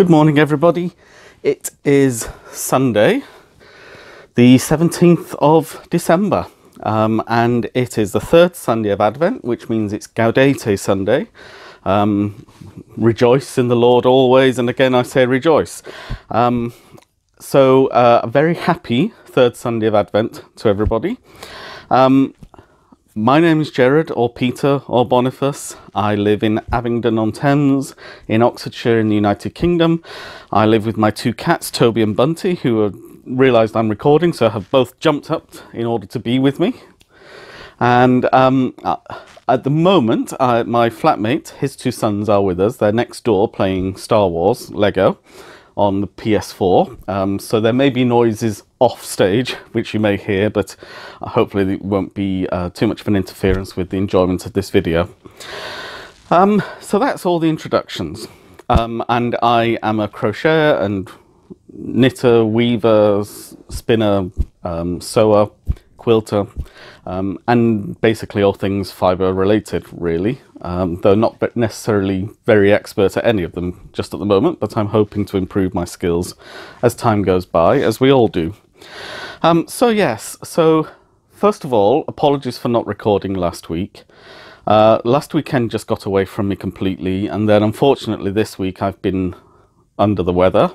Good morning, everybody. It is Sunday, the 17th of December, and it is the third Sunday of Advent, which means it's Gaudete Sunday. Rejoice in the Lord always, and again I say rejoice. A very happy third Sunday of Advent to everybody. My name is Gerard, or Peter, or Boniface. I live in Abingdon-on-Thames in Oxfordshire in the United Kingdom. I live with my two cats, Toby and Bunty, who have realised I'm recording, so have both jumped up in order to be with me. And at the moment, my flatmate, his two sons are with us. They're next door playing Star Wars Lego on the PS4, so there may be noises off stage which you may hear, but hopefully it won't be too much of an interference with the enjoyment of this video. So that's all the introductions, and I am a crocheter and knitter, weaver, spinner, sewer, quilter, and basically all things fibre related, really, though not necessarily very expert at any of them just at the moment, but I'm hoping to improve my skills as time goes by, as we all do. So first of all, apologies for not recording last week. Last weekend just got away from me completely, and then unfortunately this week I've been under the weather.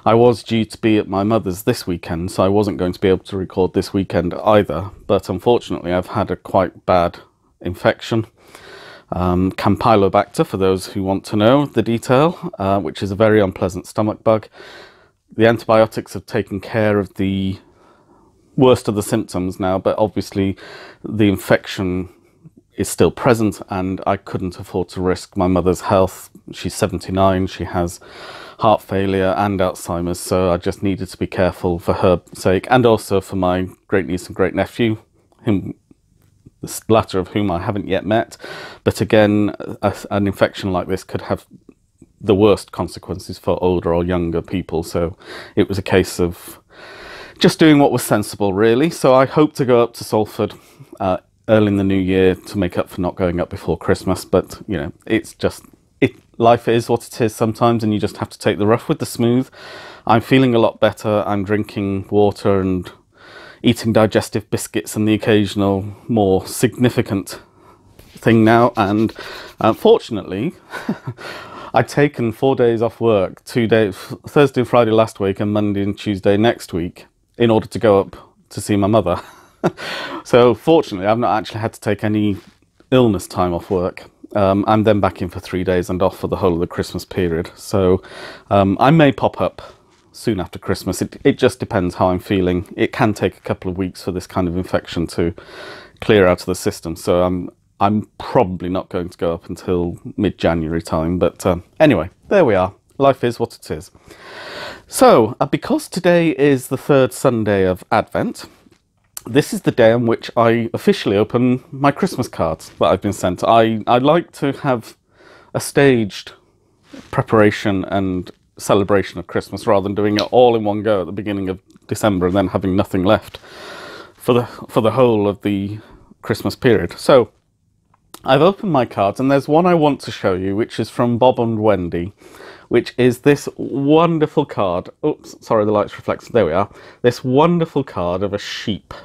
I was due to be at my mother's this weekend, so I wasn't going to be able to record this weekend either, but unfortunately I've had a quite bad infection. Campylobacter, for those who want to know the detail, which is a very unpleasant stomach bug. The antibiotics have taken care of the worst of the symptoms now, but obviously the infection is still present, and I couldn't afford to risk my mother's health. She's 79, she has heart failure and Alzheimer's, so I just needed to be careful for her sake, and also for my great niece and great nephew, the latter of whom I haven't yet met. But again, an infection like this could have the worst consequences for older or younger people, so it was a case of just doing what was sensible, really. So I hope to go up to Salford early in the new year to make up for not going up before Christmas, but you know, it's just life is what it is sometimes, and you just have to take the rough with the smooth. I'm feeling a lot better. I'm drinking water and eating digestive biscuits and the occasional more significant thing now, and fortunately I'd taken 4 days off work, 2 days, Thursday and Friday last week and Monday and Tuesday next week, in order to go up to see my mother. So fortunately I've not actually had to take any illness time off work. I'm then back in for 3 days and off for the whole of the Christmas period. So I may pop up soon after Christmas. It just depends how I'm feeling. It can take a couple of weeks for this kind of infection to clear out of the system. So I'm probably not going to go up until mid-January time. But anyway, there we are. Life is what it is. So because today is the third Sunday of Advent, this is the day on which I officially open my Christmas cards that I've been sent. I like to have a staged preparation and celebration of Christmas rather than doing it all in one go at the beginning of December and then having nothing left for the whole of the Christmas period. So I've opened my cards, and there's one I want to show you, which is from Bob and Wendy, which is this wonderful card. Oops, sorry, the light's reflected. There we are. This wonderful card of a sheep.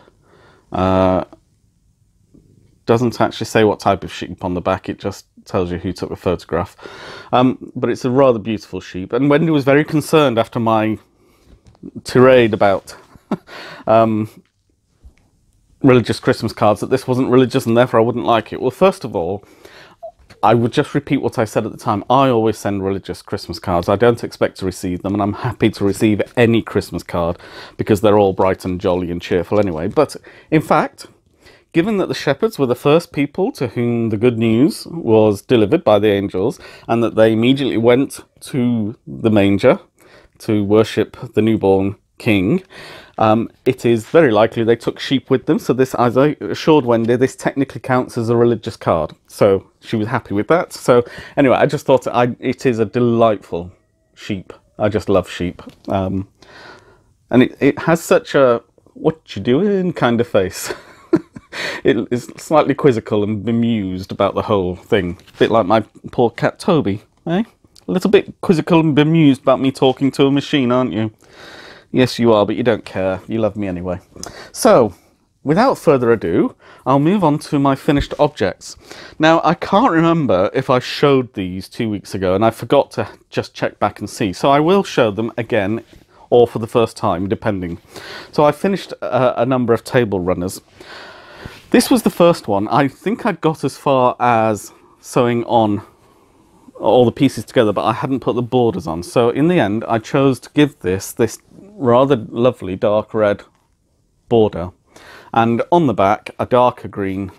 Doesn't actually say what type of sheep on the back, it just tells you who took the photograph. But it's a rather beautiful sheep, and Wendy was very concerned after my tirade about religious Christmas cards that this wasn't religious and therefore I wouldn't like it. Well, first of all, I would just repeat what I said at the time. I always send religious Christmas cards. I don't expect to receive them, and I'm happy to receive any Christmas card because they're all bright and jolly and cheerful anyway. But in fact, given that the shepherds were the first people to whom the good news was delivered by the angels, and that they immediately went to the manger to worship the newborn king, it is very likely they took sheep with them. So this, as I assured Wendy, this technically counts as a religious card. So she was happy with that. So anyway, I just thought it is a delightful sheep. I just love sheep. And it has such a "what you doing" kind of face. It is slightly quizzical and bemused about the whole thing. A bit like my poor cat Toby, eh? A little bit quizzical and bemused about me talking to a machine, aren't you? Yes, you are, but you don't care. You love me anyway. So, without further ado, I'll move on to my finished objects. Now, I can't remember if I showed these 2 weeks ago, and I forgot to just check back and see. So I will show them again, or for the first time, depending. So I finished a number of table runners. This was the first one. I think I'd got as far as sewing on all the pieces together, but I hadn't put the borders on. So in the end, I chose to give this rather lovely dark red border, and on the back a darker green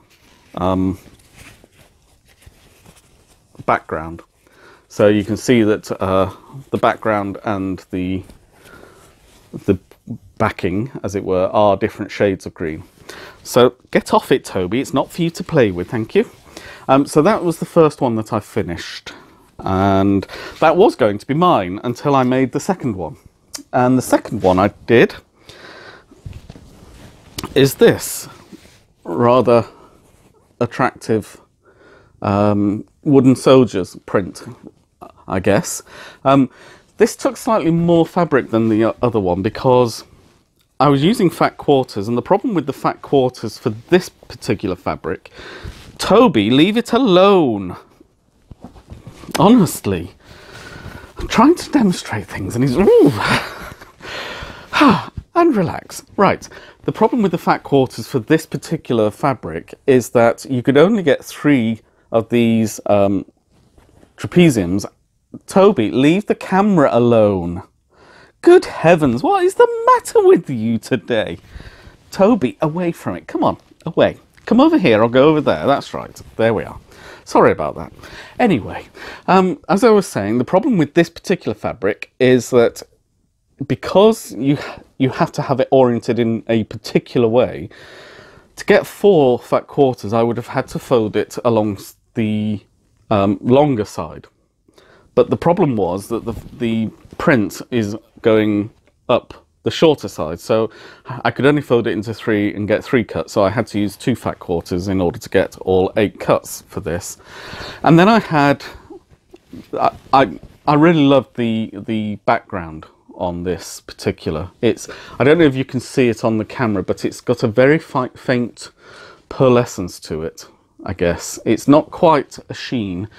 background. So you can see that the background and the backing, as it were, are different shades of green. So get off it, Toby, it's not for you to play with, thank you. So that was the first one that I finished, and that was going to be mine until I made the second one. And the second one I did is this rather attractive wooden soldiers print, I guess. This took slightly more fabric than the other one because I was using fat quarters, and the problem with the fat quarters for this particular fabric, Toby, leave it alone. Honestly, I'm trying to demonstrate things and he's and relax. Right, the problem with the fat quarters for this particular fabric is that you could only get 3 of these trapeziums. Toby, leave the camera alone. Good heavens, what is the matter with you today? Toby, away from it. Come on, away. Come over here, I'll go over there. That's right, there we are. Sorry about that. Anyway, as I was saying, the problem with this particular fabric is that because you have to have it oriented in a particular way, to get 4 fat quarters, I would have had to fold it along the longer side. But the problem was that the print is going up the shorter side, so I could only fold it into 3 and get 3 cuts, so I had to use 2 fat quarters in order to get all 8 cuts for this. And then I had, I really loved the background on this particular. I don't know if you can see it on the camera, but it's got a very faint pearlescence to it, I guess. It's not quite a sheen.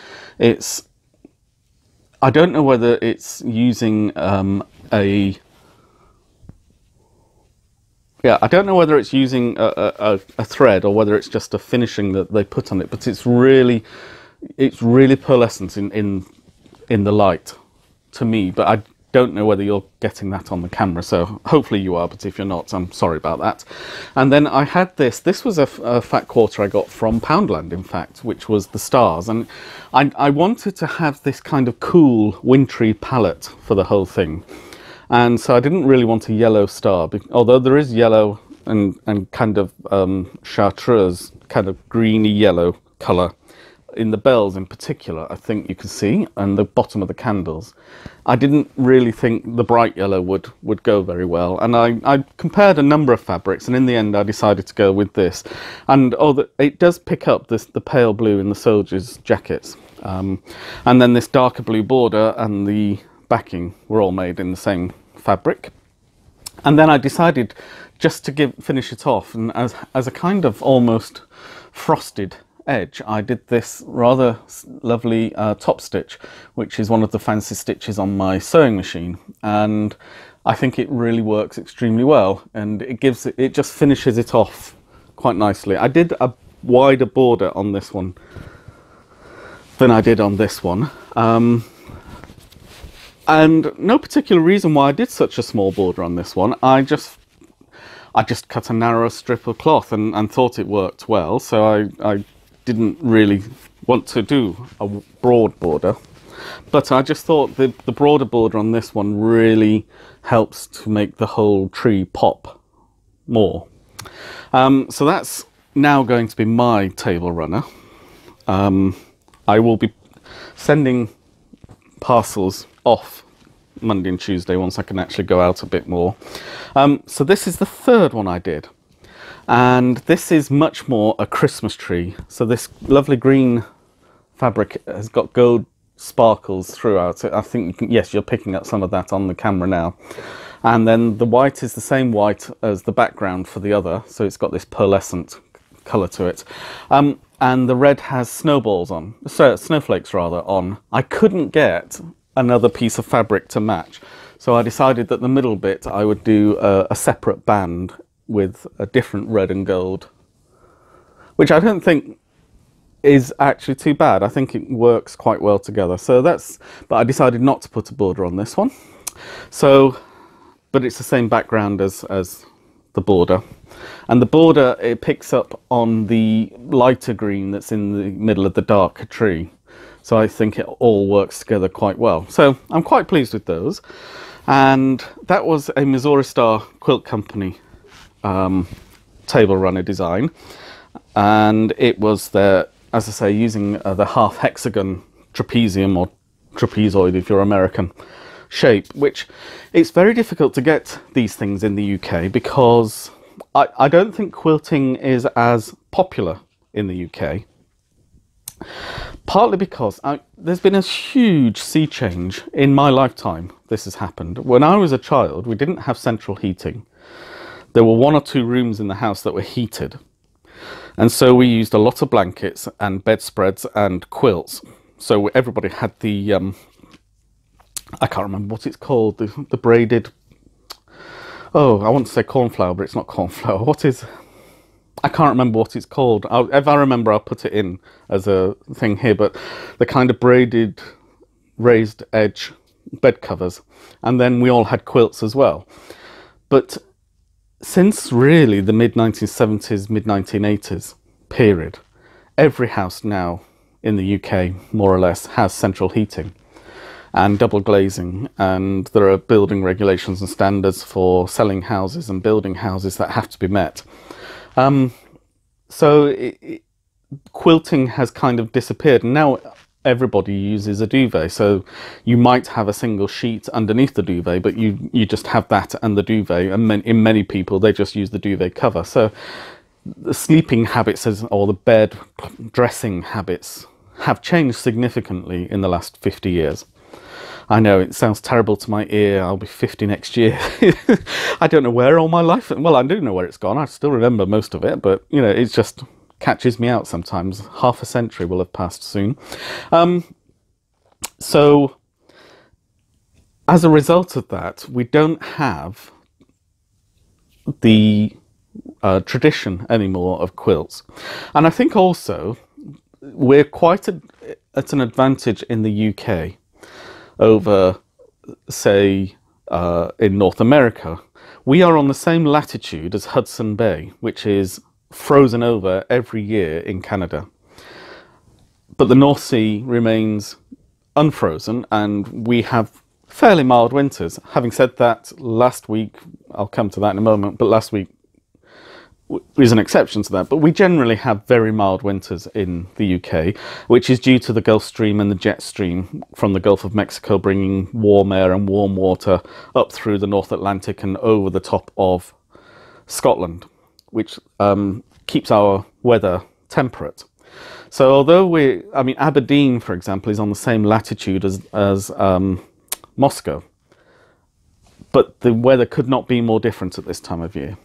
I don't know whether it's using I don't know whether it's using a thread or whether it's just a finishing that they put on it, but it's really pearlescent in the light to me, but I don't know whether you're getting that on the camera, so hopefully you are, but if you're not, I'm sorry about that. And then I had this was a fat quarter I got from Poundland, in fact, which was the stars, and I wanted to have this kind of cool wintry palette for the whole thing. And so I didn't really want a yellow star, although there is yellow and kind of chartreuse, kind of greeny yellow colour in the bells in particular, I think you can see, and the bottom of the candles. I didn't really think the bright yellow would go very well, and I compared a number of fabrics, and in the end I decided to go with this. And it does pick up the pale blue in the soldiers' jackets, and then this darker blue border and the backing were all made in the same fabric. And then I decided just to finish it off, and as a kind of almost frosted edge, I did this rather lovely top stitch, which is one of the fancy stitches on my sewing machine, and I think it really works extremely well, and it just finishes it off quite nicely. I did a wider border on this one than I did on this one. And no particular reason why I did such a small border on this one. I just cut a narrow strip of cloth and thought it worked well, so I didn't really want to do a broad border. But I just thought the broader border on this one really helps to make the whole tree pop more. So that's now going to be my table runner. I will be sending parcels off Monday and Tuesday once I can actually go out a bit more. So this is the third one I did, and this is much more a Christmas tree. So this lovely green fabric has got gold sparkles throughout it. I think you can, yes, you're picking up some of that on the camera now. And then the white is the same white as the background for the other, so it's got this pearlescent colour to it. And the red has snowballs on, so snowflakes rather, on. I couldn't get another piece of fabric to match, so I decided that the middle bit I would do a separate band with a different red and gold, which I don't think is actually too bad. I think it works quite well together. So that's, but I decided not to put a border on this one. So, but it's the same background as the border. And the border, it picks up on the lighter green that's in the middle of the darker tree. So I think it all works together quite well. So I'm quite pleased with those. And that was a Missouri Star Quilt Company table runner design. And it was the, as I say, using the half hexagon trapezium, or trapezoid if you're American, shape, which it's very difficult to get these things in the UK because I don't think quilting is as popular in the UK. Partly because there's been a huge sea change in my lifetime. This has happened. When I was a child, we didn't have central heating. There were 1 or 2 rooms in the house that were heated. And so we used a lot of blankets and bedspreads and quilts. So everybody had the, I can't remember what it's called, the braided, oh, I want to say cornflower, but it's not cornflower. What is, I can't remember what it's called. If I remember, I'll put it in as a thing here, but the kind of braided raised edge bed covers. And then we all had quilts as well. But since really the mid-1970s, mid-1980s period, every house now in the UK, more or less, has central heating and double glazing, and there are building regulations and standards for selling houses and building houses that have to be met. So quilting has kind of disappeared, and now everybody uses a duvet. So you might have a single sheet underneath the duvet, but you just have that and the duvet, and in many people they just use the duvet cover. So the sleeping habits or the bed dressing habits have changed significantly in the last 50 years. I know it sounds terrible to my ear. I'll be 50 next year. I don't know where all my life, well, I do know where it's gone. I still remember most of it, but you know, it just catches me out sometimes. Half a century will have passed soon. So as a result of that, we don't have the tradition anymore of quilts. And I think also we're quite at an advantage in the UK over, say, in North America. We are on the same latitude as Hudson Bay, which is frozen over every year in Canada. But the North Sea remains unfrozen, and we have fairly mild winters. Having said that, last week, I'll come to that in a moment, but last week is an exception to that. But we generally have very mild winters in the UK, which is due to the Gulf Stream and the jet stream from the Gulf of Mexico bringing warm air and warm water up through the North Atlantic and over the top of Scotland, which keeps our weather temperate. So although I mean, Aberdeen, for example, is on the same latitude as Moscow, but the weather could not be more different at this time of year.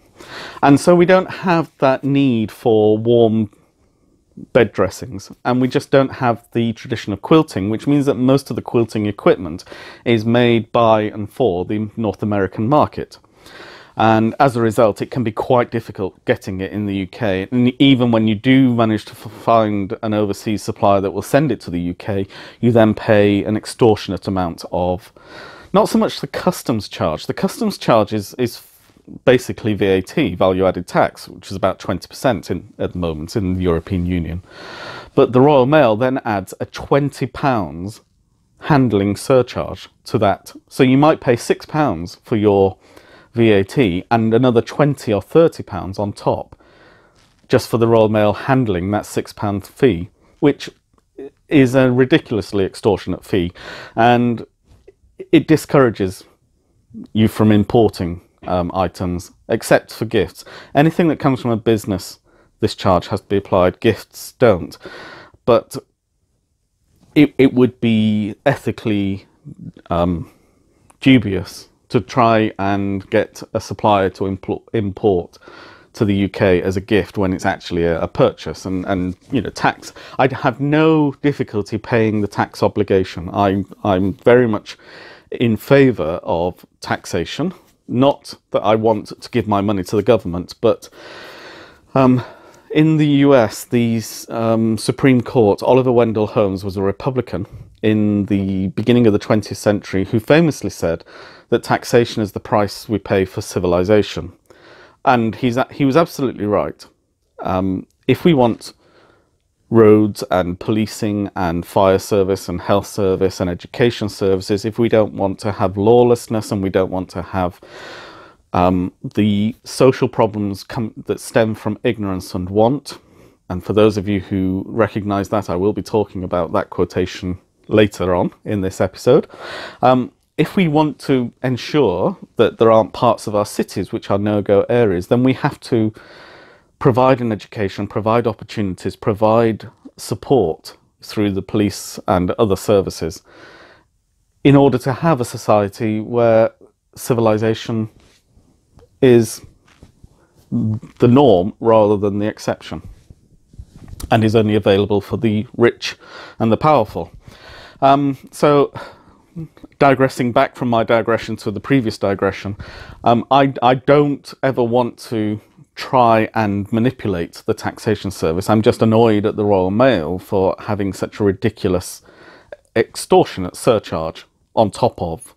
And so we don't have that need for warm bed dressings, and we just don't have the tradition of quilting, which means that most of the quilting equipment is made by and for the North American market. And as a result, it can be quite difficult getting it in the UK. And even when you do manage to find an overseas supplier that will send it to the UK, you then pay an extortionate amount of, not so much the customs charge. The customs charge is basically VAT, value added tax, which is about 20% at the moment in the European Union. But the Royal Mail then adds a £20 handling surcharge to that. So you might pay £6 for your VAT and another £20 or £30 on top just for the Royal Mail handling that £6 fee, which is a ridiculously extortionate fee, and it discourages you from importing items, except for gifts. Anything that comes from a business, this charge has to be applied. Gifts don't. But it would be ethically dubious to try and get a supplier to import to the UK as a gift when it's actually a purchase, and you know, tax. I'd have no difficulty paying the tax obligation. I'm very much in favour of taxation. Not that I want to give my money to the government, but in the US, the Supreme Court, Oliver Wendell Holmes was a Republican in the beginning of the 20th century who famously said that taxation is the price we pay for civilization. And he was absolutely right. If we want roads and policing and fire service and health service and education services, if we don't want to have lawlessness and we don't want to have the social problems that stem from ignorance and want, and for those of you who recognise that, I will be talking about that quotation later on in this episode. If we want to ensure that there aren't parts of our cities which are no-go areas, then we have to provide an education, provide opportunities, provide support through the police and other services in order to have a society where civilization is the norm rather than the exception, and is only available for the rich and the powerful. So digressing back from my digression to the previous digression, I don't ever want to try and manipulate the taxation service. I'm just annoyed at the Royal Mail for having such a ridiculous extortionate surcharge on top of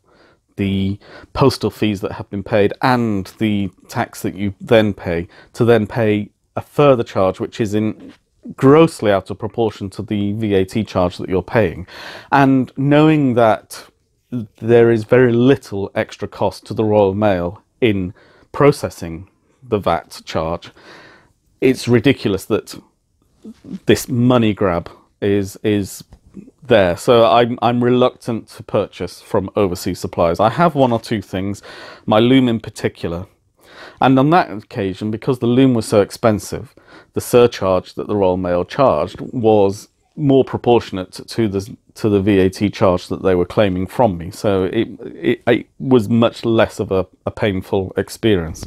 the postal fees that have been paid and the tax that you then pay, to then pay a further charge which is grossly out of proportion to the VAT charge that you're paying. And knowing that there is very little extra cost to the Royal Mail in processing the VAT charge, it's ridiculous that this money grab is there. So I'm reluctant to purchase from overseas suppliers. I have one or two things, my loom in particular, and on that occasion, because the loom was so expensive, the surcharge that the Royal Mail charged was more proportionate to the VAT charge that they were claiming from me. So it was much less of a painful experience.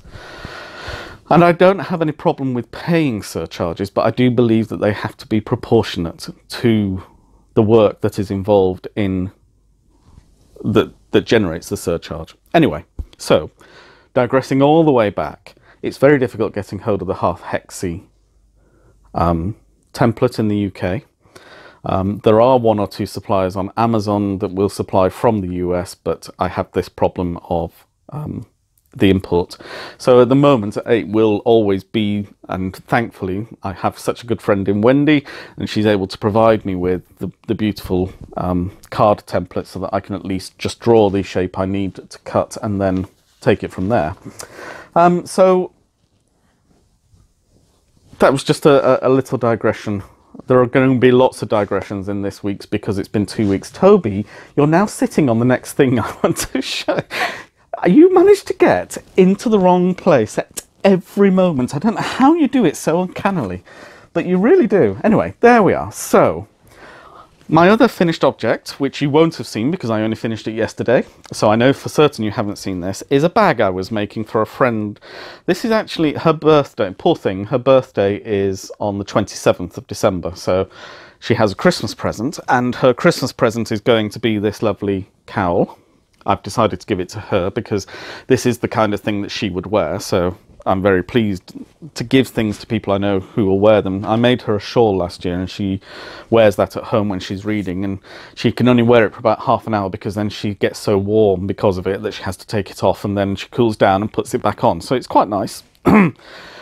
And I don't have any problem with paying surcharges, but I do believe that they have to be proportionate to the work that is involved in that generates the surcharge. Anyway, so digressing all the way back, it's very difficult getting hold of the Hearth Hexie template in the UK. There are one or two suppliers on Amazon that will supply from the US, but I have this problem of the import. So at the moment it will always be, and thankfully I have such a good friend in Wendy, and she's able to provide me with the beautiful card template so that I can at least just draw the shape I need to cut and then take it from there. So that was just a little digression. There are going to be lots of digressions in this week's because it's been 2 weeks. Toby, you're now sitting on the next thing I want to show. You managed to get into the wrong place at every moment. I don't know how you do it so uncannily, but you really do. Anyway, there we are. So, my other finished object, which you won't have seen because I only finished it yesterday, so I know for certain you haven't seen this, is a bag I was making for a friend. This is actually her birthday. Poor thing, her birthday is on the 27th of December, so she has a Christmas present, and her Christmas present is going to be this lovely cowl. I've decided to give it to her because this is the kind of thing that she would wear, so I'm very pleased to give things to people I know who will wear them. I made her a shawl last year and she wears that at home when she's reading, and she can only wear it for about half an hour because then she gets so warm because of it that she has to take it off, and then she cools down and puts it back on. So it's quite nice.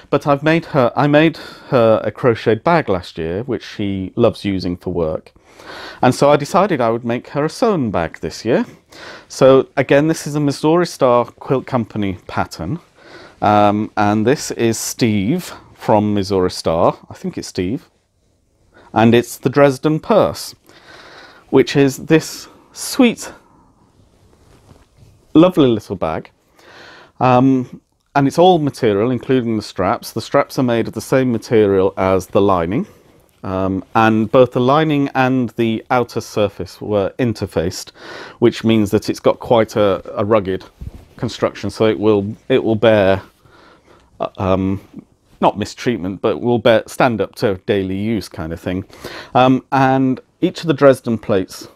But I made her a crocheted bag last year, which she loves using for work. And so I decided I would make her a sewn bag this year. So again, this is a Missouri Star Quilt Company pattern. And this is Steve from Missouri Star. I think it's Steve. And it's the Dresden Purse, which is this sweet, lovely little bag. And it's all material, including the straps. The straps are made of the same material as the lining. and both the lining and the outer surface were interfaced, which means that it's got quite a rugged construction, so it will bear not mistreatment, but will stand up to daily use kind of thing. And each of the Dresden plates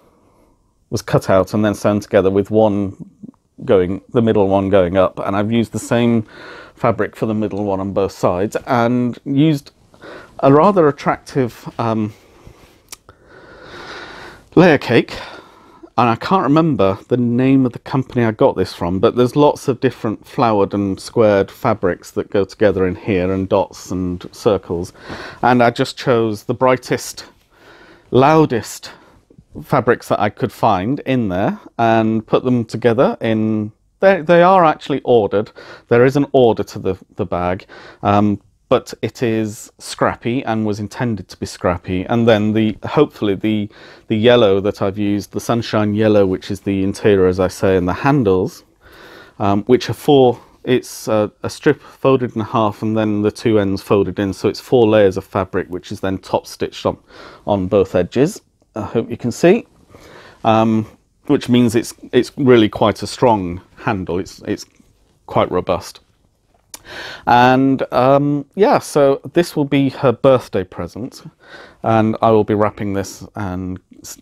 was cut out and then sewn together, with the middle one going up, and I've used the same fabric for the middle one on both sides, and used a rather attractive layer cake, and I can't remember the name of the company I got this from, but there's lots of different flowered and squared fabrics that go together in here, and dots and circles, and I just chose the brightest, loudest fabrics that I could find in there and put them together in. They are actually ordered. There is an order to the bag, but it is scrappy and was intended to be scrappy. And then hopefully the yellow that I've used, the sunshine yellow, which is the interior, as I say, and the handles, which are it's a strip folded in half and then the two ends folded in, so it's 4 layers of fabric, which is then top stitched on both edges. I hope you can see, which means it's really quite a strong handle. It's quite robust. And yeah, so this will be her birthday present, and I will be wrapping this and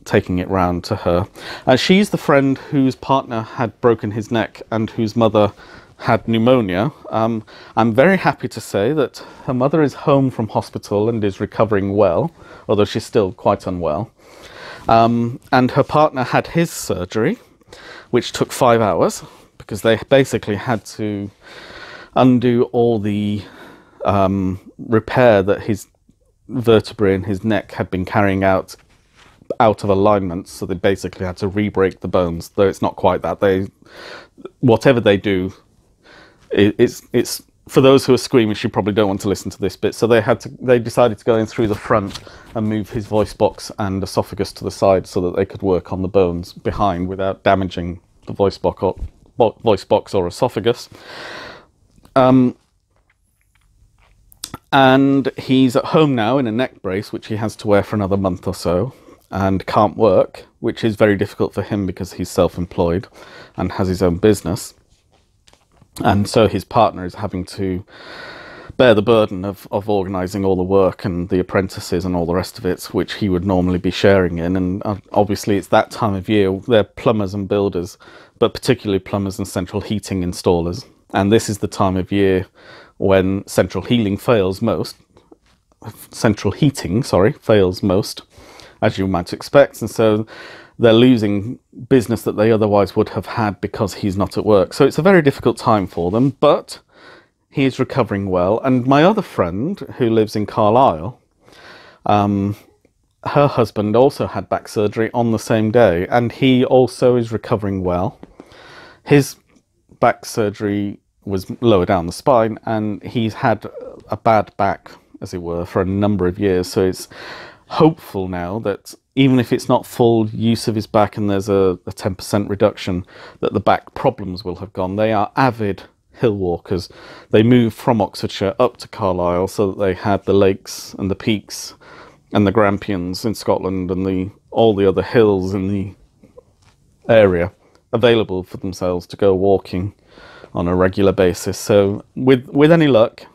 taking it round to her. She's the friend whose partner had broken his neck and whose mother had pneumonia. I'm very happy to say that her mother is home from hospital and is recovering well, although she's still quite unwell. And her partner had his surgery, which took 5 hours, because they basically had to undo all the repair that his vertebrae in his neck had been carrying out of alignment. So they basically had to re-break the bones, though it's not quite that. Whatever they do, it's for those who are squeamish, you probably don't want to listen to this bit. So they decided to go in through the front and move his voice box and esophagus to the side so that they could work on the bones behind without damaging the voice box or esophagus. And he's at home now in a neck brace, which he has to wear for another month or so, and can't work, which is very difficult for him because he's self-employed and has his own business. And so his partner is having to bear the burden of organising all the work and the apprentices and all the rest of it, which he would normally be sharing in. And obviously it's that time of year. They're plumbers and builders, but particularly plumbers and central heating installers. And this is the time of year when central heating fails most, as you might expect. And so they're losing business that they otherwise would have had because he's not at work. So it's a very difficult time for them, but he is recovering well. And my other friend, who lives in Carlisle, her husband also had back surgery on the same day, and he also is recovering well. His back surgery was lower down the spine, and he's had a bad back, as it were, for a number of years. So it's hopeful now that even if it's not full use of his back and there's a 10% reduction, that the back problems will have gone. They are avid hill walkers. They moved from Oxfordshire up to Carlisle so that they had the lakes and the peaks and the Grampians in Scotland and all the other hills in the area available for themselves to go walking on a regular basis. So with any luck,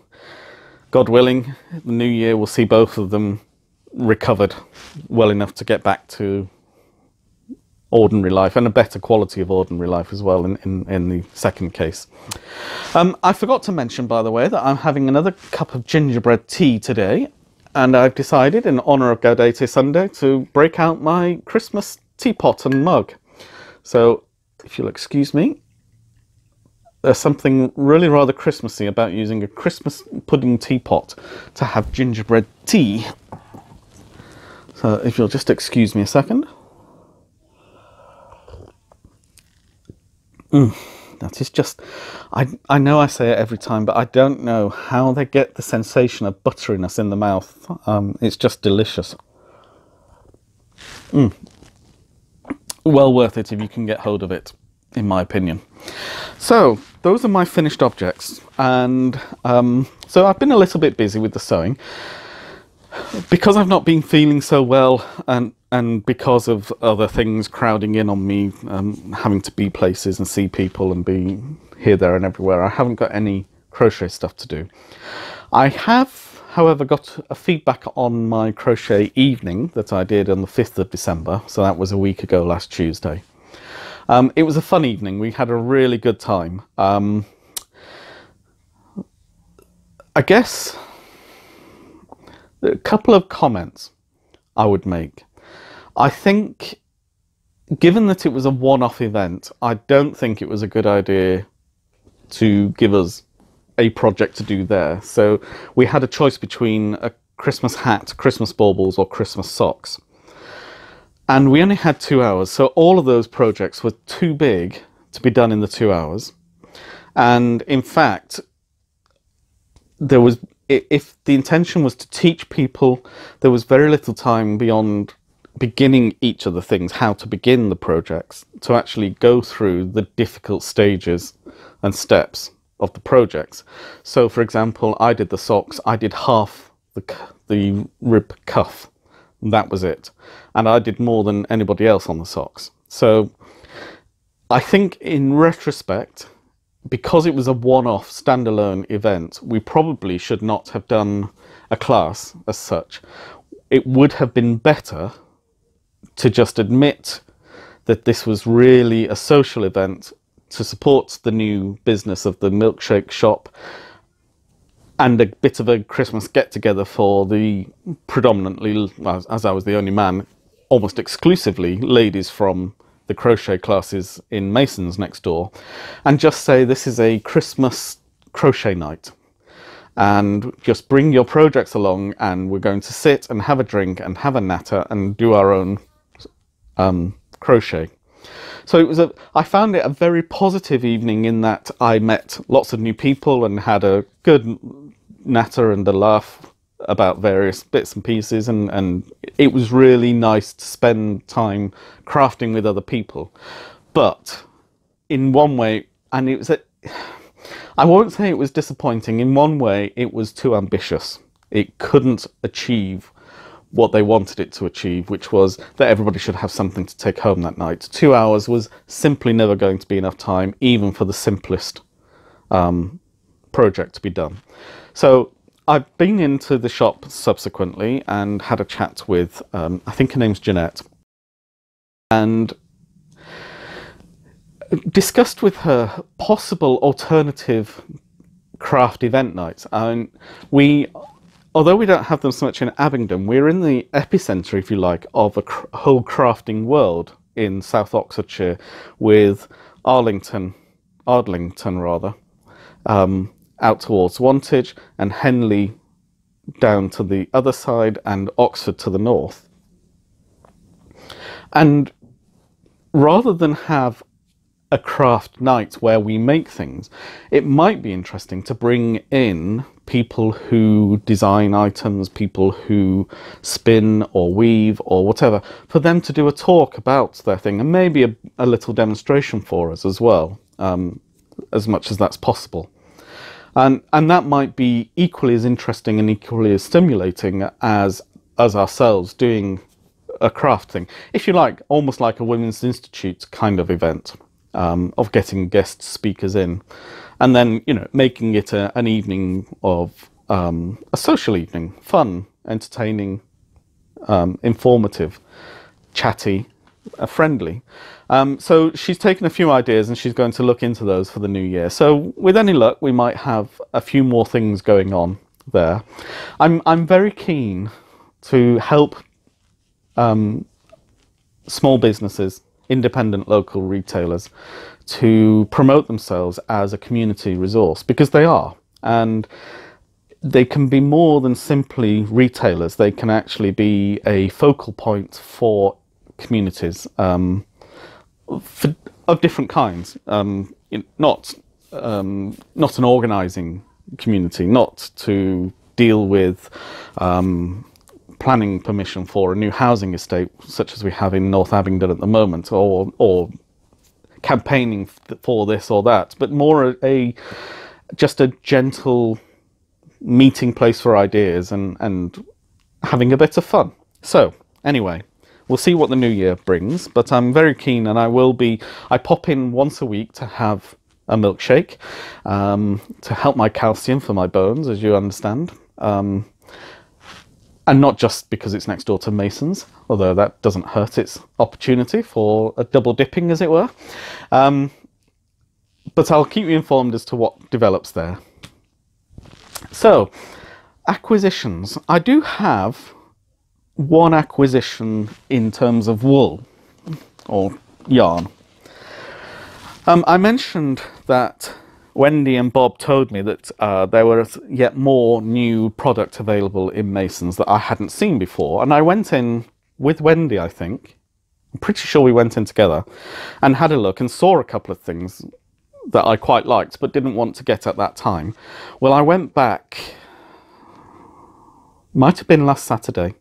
God willing, the new year will see both of them recovered well enough to get back to ordinary life, and a better quality of ordinary life as well in the second case. I forgot to mention, by the way, that I'm having another cup of gingerbread tea today, and I've decided, in honour of Gaudete Sunday, to break out my Christmas teapot and mug. So if you'll excuse me, there's something really rather Christmassy about using a Christmas pudding teapot to have gingerbread tea. So if you'll just excuse me a second. That is just, I know I say it every time, but I don't know how they get the sensation of butteriness in the mouth. It's just delicious. Well worth it if you can get hold of it, in my opinion. So those are my finished objects, and so I've been a little bit busy with the sewing. Because I've not been feeling so well, and because of other things crowding in on me, having to be places and see people and be here, there and everywhere, I haven't got any crochet stuff to do. I have, however, got a feedback on my crochet evening that I did on the 5th of December, so that was a week ago last Tuesday. It was a fun evening. We had a really good time. I guess a couple of comments I would make. I think, given that it was a one-off event, I don't think it was a good idea to give us a project to do there. So we had a choice between a Christmas hat, Christmas baubles, or Christmas socks. And we only had 2 hours, so all of those projects were too big to be done in the 2 hours. And in fact, there was, if the intention was to teach people, there was very little time beyond beginning each of the things, how to begin the projects, to actually go through the difficult stages and steps of the projects. So, for example, I did the socks, I did half the rib cuff, that was it. And I did more than anybody else on the socks. So I think in retrospect, because it was a one-off standalone event, we probably should not have done a class as such. It would have been better to just admit that this was really a social event to support the new business of the milkshake shop and a bit of a Christmas get-together for the predominantly, as I was the only man, almost exclusively ladies from the crochet classes in Mason's next door, and just say this is a Christmas crochet night, and just bring your projects along, and we're going to sit and have a drink and have a natter and do our own crochet. So it was I found it a very positive evening in that I met lots of new people and had a good natter and a laugh about various bits and pieces, and it was really nice to spend time crafting with other people. But in one way, and it was I won't say it was disappointing, in one way it was too ambitious. It couldn't achieve what they wanted it to achieve, which was that everybody should have something to take home that night. 2 hours was simply never going to be enough time, even for the simplest project to be done. So I've been into the shop subsequently and had a chat with, I think her name's Jeanette, and discussed with her possible alternative craft event nights. And although we don't have them so much in Abingdon, we're in the epicentre, if you like, of a whole crafting world in South Oxfordshire, with Ardlington rather, out towards Wantage, and Henley down to the other side, and Oxford to the north. And rather than have a craft night where we make things, it might be interesting to bring in people who design items, people who spin or weave or whatever, for them to do a talk about their thing, and maybe a little demonstration for us as well, as much as that's possible. And that might be equally as interesting and equally as stimulating as ourselves doing a craft thing, if you like, almost like a Women's Institute kind of event, of getting guest speakers in, and then, you know, making it an evening of a social evening, fun, entertaining, informative, chatty, friendly. So she's taken a few ideas and she's going to look into those for the new year. So with any luck, we might have a few more things going on there. I'm very keen to help small businesses, independent local retailers, to promote themselves as a community resource, because they are, and they can be more than simply retailers. They can actually be a focal point for communities of different kinds, not an organising community, not to deal with planning permission for a new housing estate such as we have in North Abingdon at the moment, or campaigning for this or that, but more just a gentle meeting place for ideas and having a bit of fun. So anyway, we'll see what the new year brings, but I'm very keen, and I pop in once a week to have a milkshake to help my calcium for my bones, as you understand. And not just because it's next door to Mason's, although that doesn't hurt its opportunity for a double dipping, as it were. But I'll keep you informed as to what develops there. So, acquisitions. I do have one acquisition in terms of wool, or yarn. I mentioned that Wendy and Bob told me that there was yet more new product available in Mason's that I hadn't seen before. And I went in with Wendy, I think. I'm pretty sure we went in together and had a look and saw a couple of things that I quite liked but didn't want to get at that time. Well, I went back, might have been last Saturday,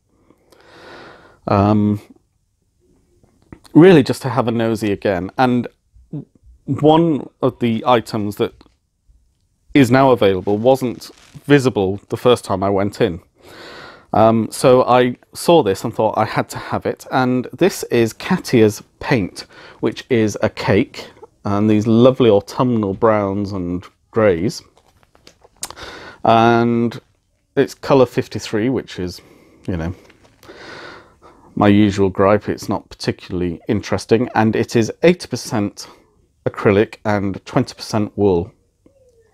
really just to have a nosy again. And one of the items that is now available wasn't visible the first time I went in. So I saw this and thought I had to have it. And this is Katia's Paint, which is a cake, and these lovely autumnal browns and greys. And it's colour 53, which is, you know, my usual gripe. It's not particularly interesting. And it is 80% acrylic and 20% wool,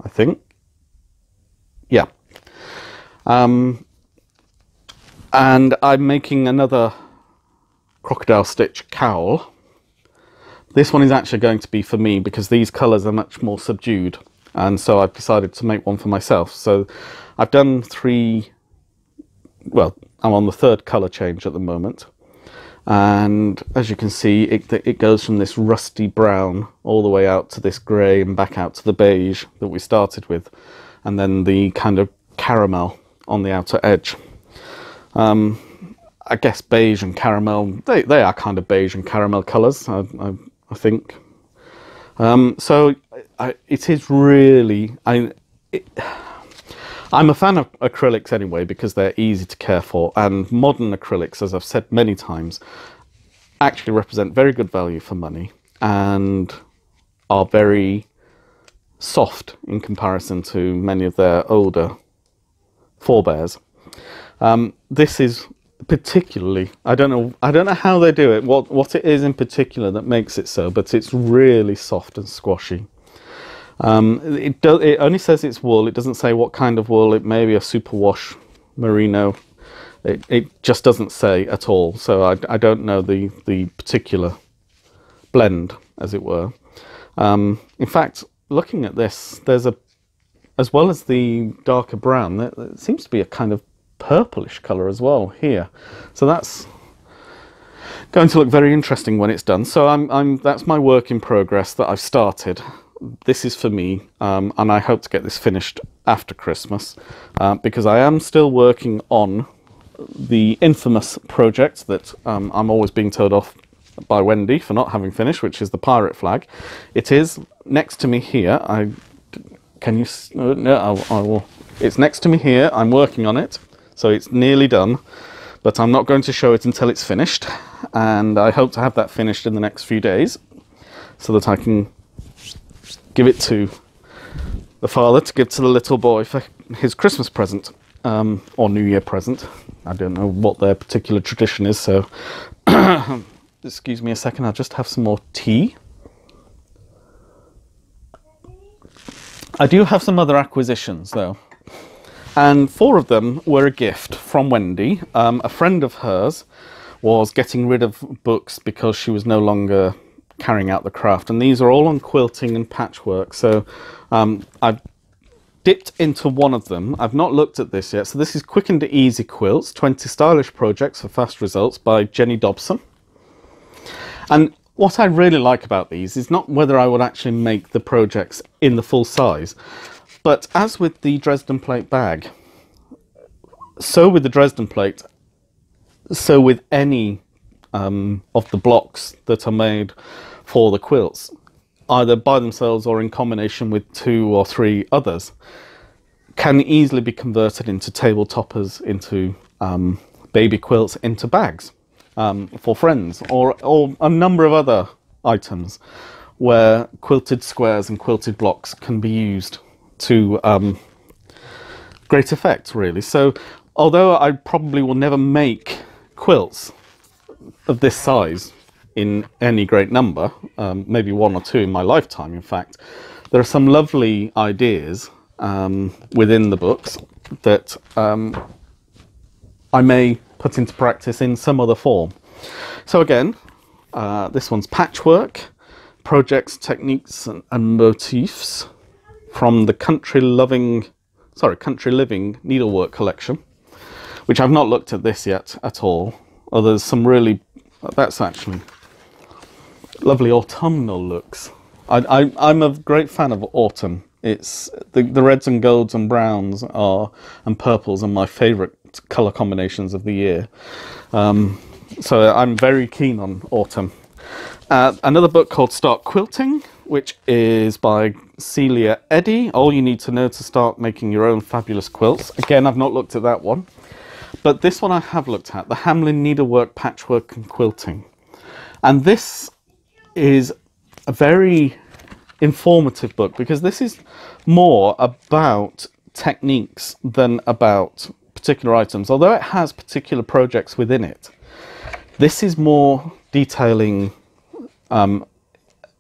I think. Yeah. And I'm making another crocodile stitch cowl. This one is actually going to be for me because these colours are much more subdued, and so I've decided to make one for myself. So I've done 3, well, I'm on the 3rd colour change at the moment. And as you can see, it goes from this rusty brown all the way out to this grey and back out to the beige that we started with, and then the kind of caramel on the outer edge. I guess beige and caramel, they are kind of beige and caramel colours, I think. So it is really... I'm a fan of acrylics anyway because they're easy to care for, and modern acrylics, as I've said many times, actually represent very good value for money and are very soft in comparison to many of their older forebears. This is particularly, I don't know how they do it, what it is in particular that makes it so, but it's really soft and squashy. It only says it's wool. It doesn't say what kind of wool. It may be a superwash merino. It just doesn't say at all. So I don't know the particular blend, as it were. In fact, looking at this, there's as well as the darker brown, there seems to be a kind of purplish colour as well here. So that's going to look very interesting when it's done. So that's my work in progress that I've started. This is for me, and I hope to get this finished after Christmas, because I am still working on the infamous project that I'm always being told off by Wendy for not having finished, which is the pirate flag. It is next to me here. It's next to me here. I'm working on it, so it's nearly done, but I'm not going to show it until it's finished, and I hope to have that finished in the next few days so that I can give it to the father to give to the little boy for his Christmas present, or New Year present. I don't know what their particular tradition is, so excuse me a second, I'll just have some more tea. I do have some other acquisitions though, and 4 of them were a gift from Wendy. A friend of hers was getting rid of books because she was no longer carrying out the craft, and these are all on quilting and patchwork. So I've dipped into one of them. I've not looked at this yet. So this is Quick and Easy Quilts, 20 Stylish Projects for Fast Results by Jenny Dobson. And what I really like about these is not whether I would actually make the projects in the full size, but as with the Dresden plate bag, so with the Dresden plate, so with any of the blocks that are made for the quilts, either by themselves or in combination with 2 or 3 others, can easily be converted into table toppers, into baby quilts into bags for friends, or a number of other items where quilted squares and quilted blocks can be used to great effect, really. So although I probably will never make quilts of this size in any great number, maybe one or two in my lifetime, in fact, there are some lovely ideas within the books that I may put into practice in some other form. So again, this one's Patchwork, Projects, Techniques and Motifs from the Country Living Needlework Collection, which I've not looked at this yet at all. Oh, there's some really, that's actually lovely autumnal looks. I'm a great fan of autumn. It's the reds and golds and browns and purples are my favourite colour combinations of the year. So I'm very keen on autumn. Another book called Start Quilting, which is by Celia Eddy. All you need to know to start making your own fabulous quilts. Again, I've not looked at that one. But this one I have looked at, the Hamlin Needlework, Patchwork and Quilting. And this is a very informative book because this is more about techniques than about particular items. Although it has particular projects within it, this is more detailing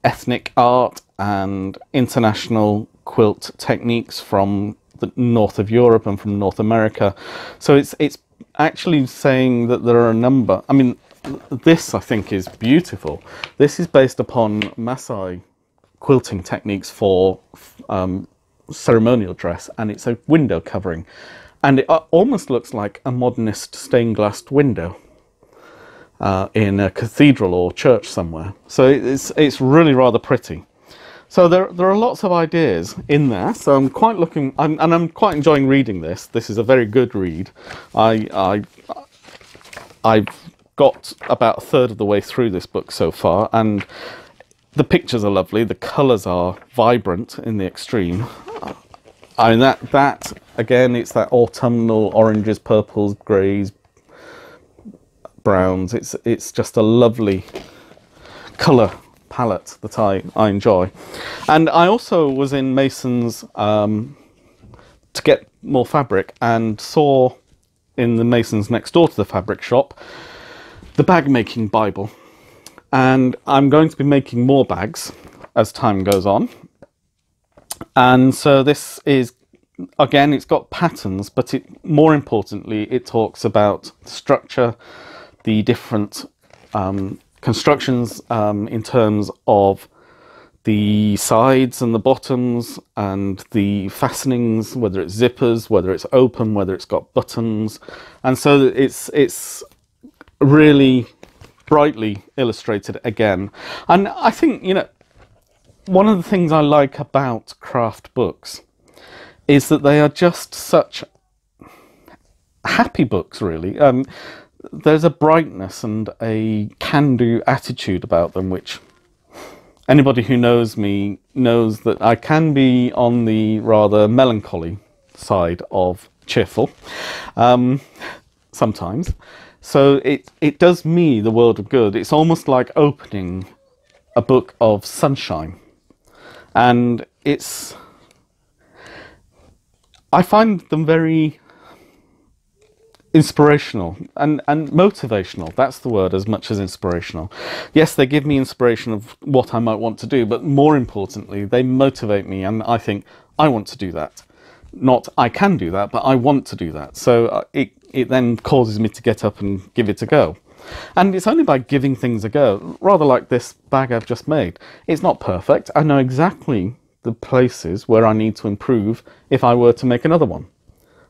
ethnic art and international quilt techniques from the north of Europe and from North America. So it's actually saying that there are a number, I mean, this I think is beautiful. This is based upon Maasai quilting techniques for ceremonial dress, and it's a window covering, and it almost looks like a modernist stained glass window in a cathedral or church somewhere. So it's really rather pretty. So there are lots of ideas in there. So I'm quite looking, and I'm quite enjoying reading this. This is a very good read. I've got about a third of the way through this book so far, and the pictures are lovely. The colours are vibrant in the extreme. I mean that again, it's that autumnal oranges, purples, greys, browns. It's just a lovely colour palette that I enjoy. And I also was in Mason's to get more fabric, and saw in the Masons next door to the fabric shop the bag making Bible, and I'm going to be making more bags as time goes on. And so this is, again, it's got patterns, but more importantly it talks about structure, the different constructions in terms of the sides and the bottoms and the fastenings, whether it's zippers, whether it's open, whether it's got buttons. And so it's really brightly illustrated again. And I think, you know, one of the things I like about craft books is that they are just such happy books, really. There's a brightness and a can-do attitude about them, which anybody who knows me knows that I can be on the rather melancholy side of cheerful sometimes. So it does me the world of good. It's almost like opening a book of sunshine, and I find them very inspirational and motivational. That's the word, as much as inspirational. Yes, they give me inspiration of what I might want to do, but more importantly, they motivate me, and I think I want to do that. Not I can do that, but I want to do that. So it then causes me to get up and give it a go. And it's only by giving things a go, rather like this bag I've just made. It's not perfect. I know exactly the places where I need to improve if I were to make another one.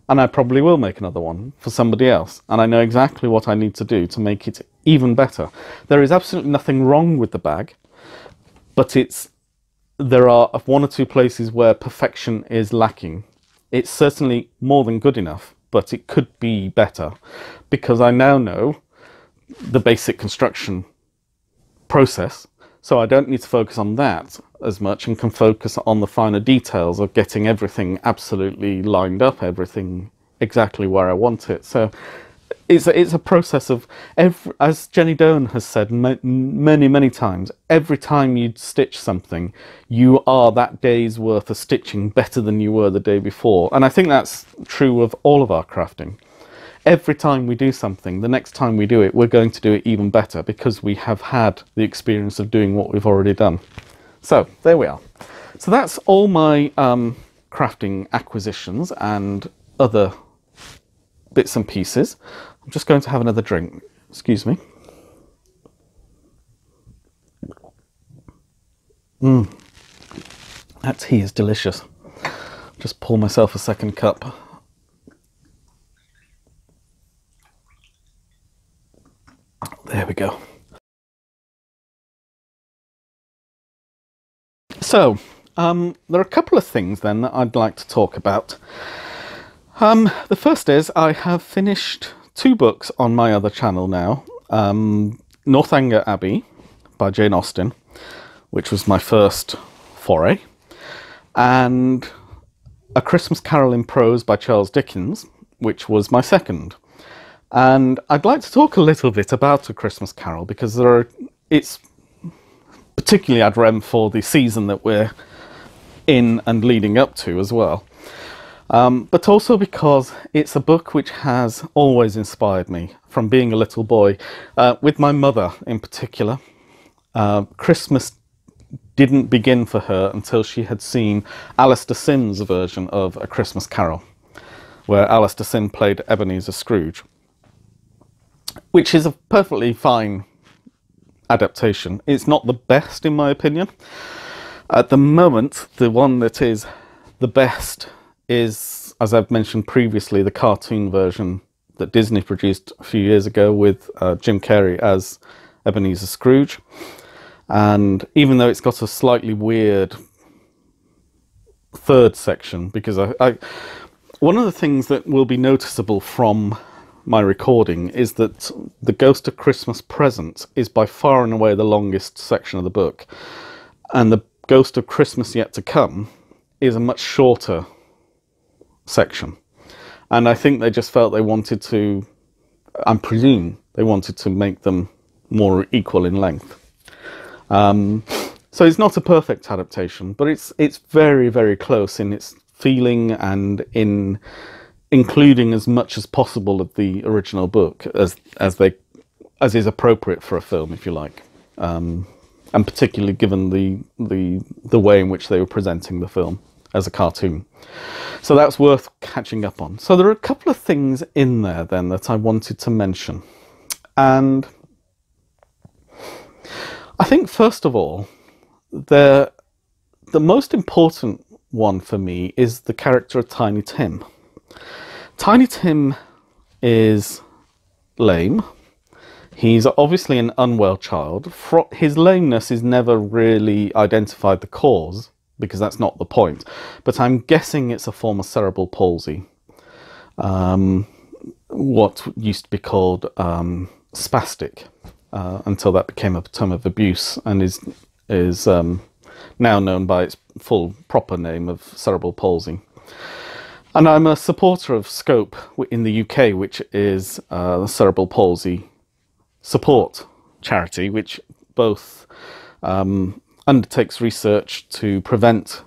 And I probably will make another one for somebody else. And I know exactly what I need to do to make it even better. There is absolutely nothing wrong with the bag, but there are one or two places where perfection is lacking. It's certainly more than good enough, but it could be better, because I now know the basic construction process, so I don't need to focus on that as much and can focus on the finer details of getting everything absolutely lined up, everything exactly where I want it. So it's a process of as Jenny Doan has said many times, every time you stitch something, you are that day's worth of stitching better than you were the day before. And I think that's true of all of our crafting. Every time we do something, the next time we do it, we're going to do it even better because we have had the experience of doing what we've already done. So there we are. So that's all my crafting acquisitions and other bits and pieces. I'm just going to have another drink. Excuse me. That tea is delicious. Just pour myself a second cup. There we go. So, there are a couple of things then that I'd like to talk about. The first is I have finished 2 books on my other channel now. Northanger Abbey by Jane Austen, which was my first foray, and A Christmas Carol in Prose by Charles Dickens, which was my second. And I'd like to talk a little bit about A Christmas Carol because it's particularly ad rem for the season that we're in and leading up to as well. But also because it's a book which has always inspired me from being a little boy. With my mother in particular, Christmas didn't begin for her until she had seen Alistair Sim's version of A Christmas Carol, where Alistair Sim played Ebenezer Scrooge, which is a perfectly fine adaptation. It's not the best in my opinion. At the moment, the one that is the best is, as I've mentioned previously, the cartoon version that Disney produced a few years ago with Jim Carrey as Ebenezer Scrooge. And even though it's got a slightly weird third section, because one of the things that will be noticeable from my recording is that The Ghost of Christmas Present is by far and away the longest section of the book, and The Ghost of Christmas Yet to Come is a much shorter section. And I think they just felt they wanted to, I presume they wanted to make them more equal in length. So it's not a perfect adaptation, but it's very close in its feeling and in including as much as possible of the original book as is appropriate for a film, if you like, and particularly given the way in which they were presenting the film as a cartoon. So that's worth catching up on. So there are a couple of things in there then that I wanted to mention, and I think first of all, the most important one for me is the character of Tiny Tim. Tiny Tim is lame. He's obviously an unwell child. His lameness is never really identified the cause, because that's not the point. But I'm guessing it's a form of cerebral palsy. What used to be called spastic, until that became a term of abuse, and is now known by its full proper name of cerebral palsy. And I'm a supporter of Scope in the UK, which is the cerebral palsy support charity, which both undertakes research to prevent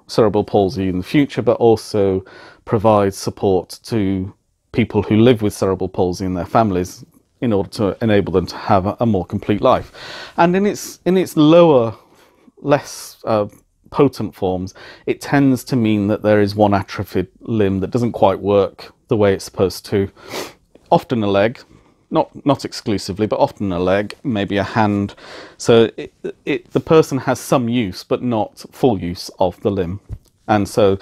cerebral palsy in the future, but also provides support to people who live with cerebral palsy and their families in order to enable them to have a more complete life. And in its lower, less potent forms, it tends to mean that there is one atrophied limb that doesn't quite work the way it's supposed to. Often a leg, not exclusively, but often a leg, maybe a hand. So the person has some use, but not full use of the limb. And so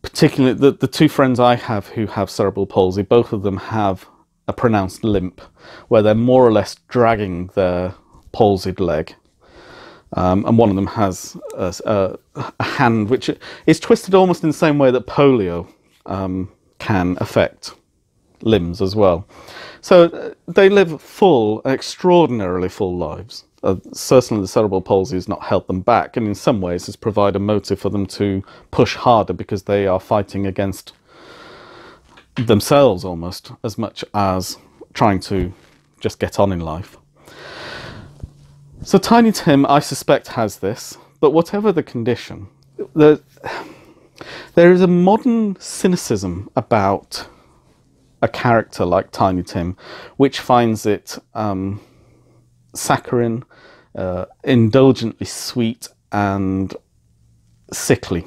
particularly the 2 friends I have who have cerebral palsy, both of them have a pronounced limp, where they're more or less dragging their palsied leg. And one of them has a hand which is twisted almost in the same way that polio can affect limbs as well. So they live full, extraordinarily full lives. Certainly the cerebral palsy has not held them back, and in some ways has provided a motive for them to push harder, because they are fighting against themselves almost as much as trying to just get on in life. So Tiny Tim, I suspect, has this, but whatever the condition, there is a modern cynicism about a character like Tiny Tim, which finds it saccharine, indulgently sweet and sickly.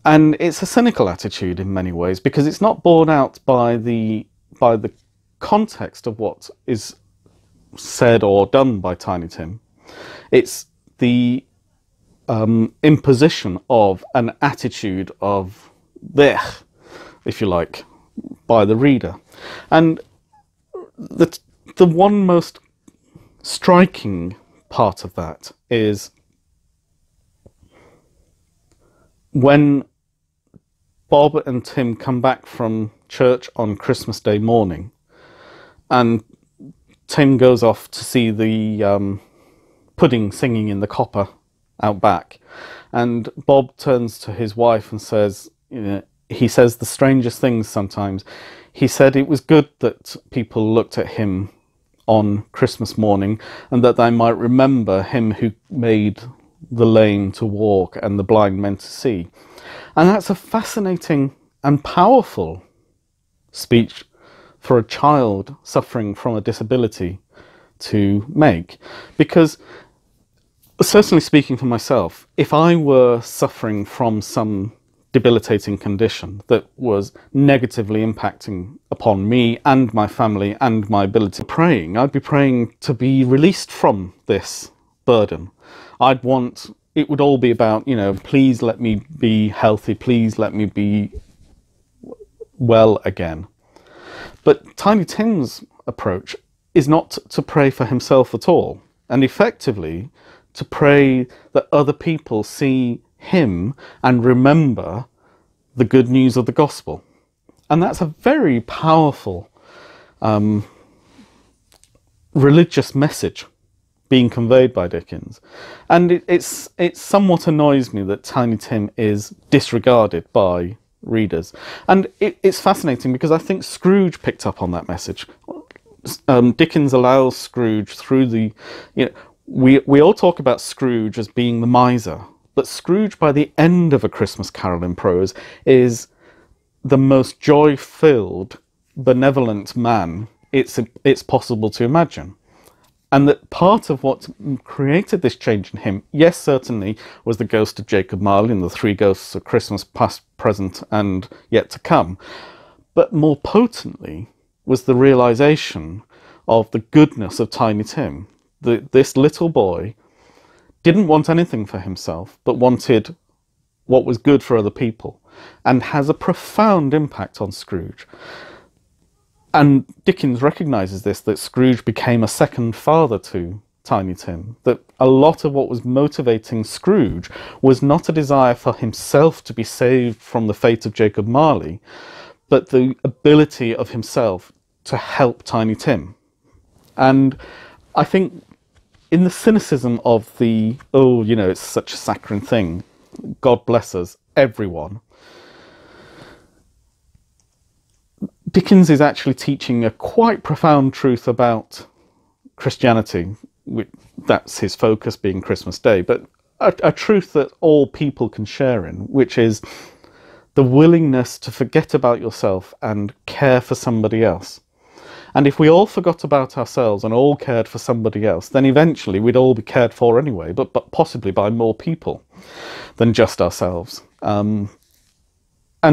And it's a cynical attitude in many ways, because it's not borne out by the context of what is said or done by Tiny Tim. It's the imposition of an attitude of blech, if you like, by the reader. And the one most striking part of that is when Bob and Tim come back from church on Christmas Day morning, and Tim goes off to see the pudding singing in the copper out back, and Bob turns to his wife and says, you know, he says the strangest things sometimes. He said it was good that people looked at him on Christmas morning, and that they might remember him who made the lame to walk and the blind men to see. And that's a fascinating and powerful speech for a child suffering from a disability to make. Because, certainly speaking for myself, if I were suffering from some debilitating condition that was negatively impacting upon me and my family and my ability to praying, I'd be praying to be released from this burden. I'd want, it would all be about, you know, please let me be healthy, please let me be well again. But Tiny Tim's approach is not to pray for himself at all, and effectively to pray that other people see him and remember the good news of the gospel. And that's a very powerful religious message being conveyed by Dickens. And it somewhat annoys me that Tiny Tim is disregarded by readers. And it's fascinating, because I think Scrooge picked up on that message. Dickens allows Scrooge through the, you know, we all talk about Scrooge as being the miser, but Scrooge, by the end of A Christmas Carol in prose, is the most joy-filled, benevolent man it's possible to imagine. And that part of what created this change in him, yes, certainly, was the ghost of Jacob Marley and the three ghosts of Christmas past, present, and yet to come. But more potently was the realization of the goodness of Tiny Tim. This little boy didn't want anything for himself, but wanted what was good for other people, and has a profound impact on Scrooge. And Dickens recognises this, that Scrooge became a second father to Tiny Tim, that a lot of what was motivating Scrooge was not a desire for himself to be saved from the fate of Jacob Marley, but the ability of himself to help Tiny Tim. And I think in the cynicism of the, oh, you know, it's such a saccharine thing, God bless us, everyone, Dickens is actually teaching a quite profound truth about Christianity. That's his focus, being Christmas Day, but a truth that all people can share in, which is the willingness to forget about yourself and care for somebody else. And if we all forgot about ourselves and all cared for somebody else, then eventually we'd all be cared for anyway, but possibly by more people than just ourselves. And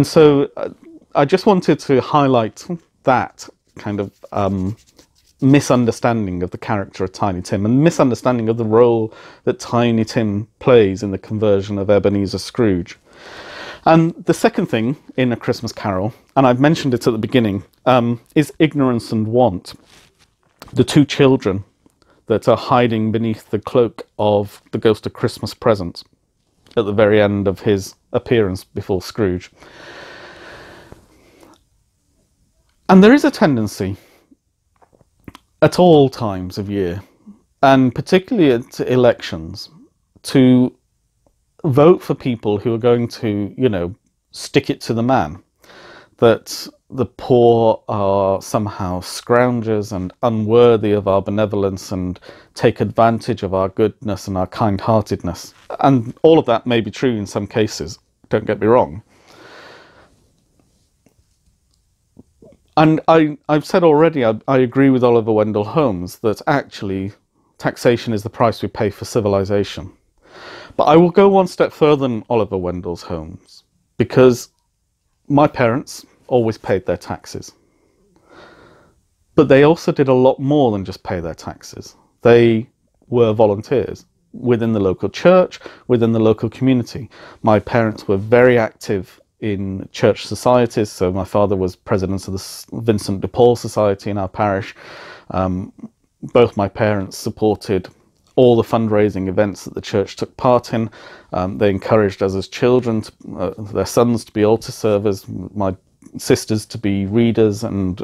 so I just wanted to highlight that kind of misunderstanding of the character of Tiny Tim, and misunderstanding of the role that Tiny Tim plays in the conversion of Ebenezer Scrooge. And the second thing in A Christmas Carol, and I've mentioned it at the beginning, is ignorance and want. The two children that are hiding beneath the cloak of the ghost of Christmas Present at the very end of his appearance before Scrooge. And there is a tendency at all times of year, and particularly at elections, to vote for people who are going to, you know, stick it to the man. that the poor are somehow scroungers and unworthy of our benevolence and take advantage of our goodness and our kind-heartedness. And all of that may be true in some cases, don't get me wrong. And I've said already, I agree with Oliver Wendell Holmes that actually taxation is the price we pay for civilization. But I will go one step further than Oliver Wendell Holmes, because my parents always paid their taxes. But they also did a lot more than just pay their taxes. They were volunteers within the local church, within the local community. My parents were very active in church societies. So my father was president of the Vincent de Paul Society in our parish. Both my parents supported all the fundraising events that the church took part in. They encouraged us as children, their sons to be altar servers, my sisters to be readers, and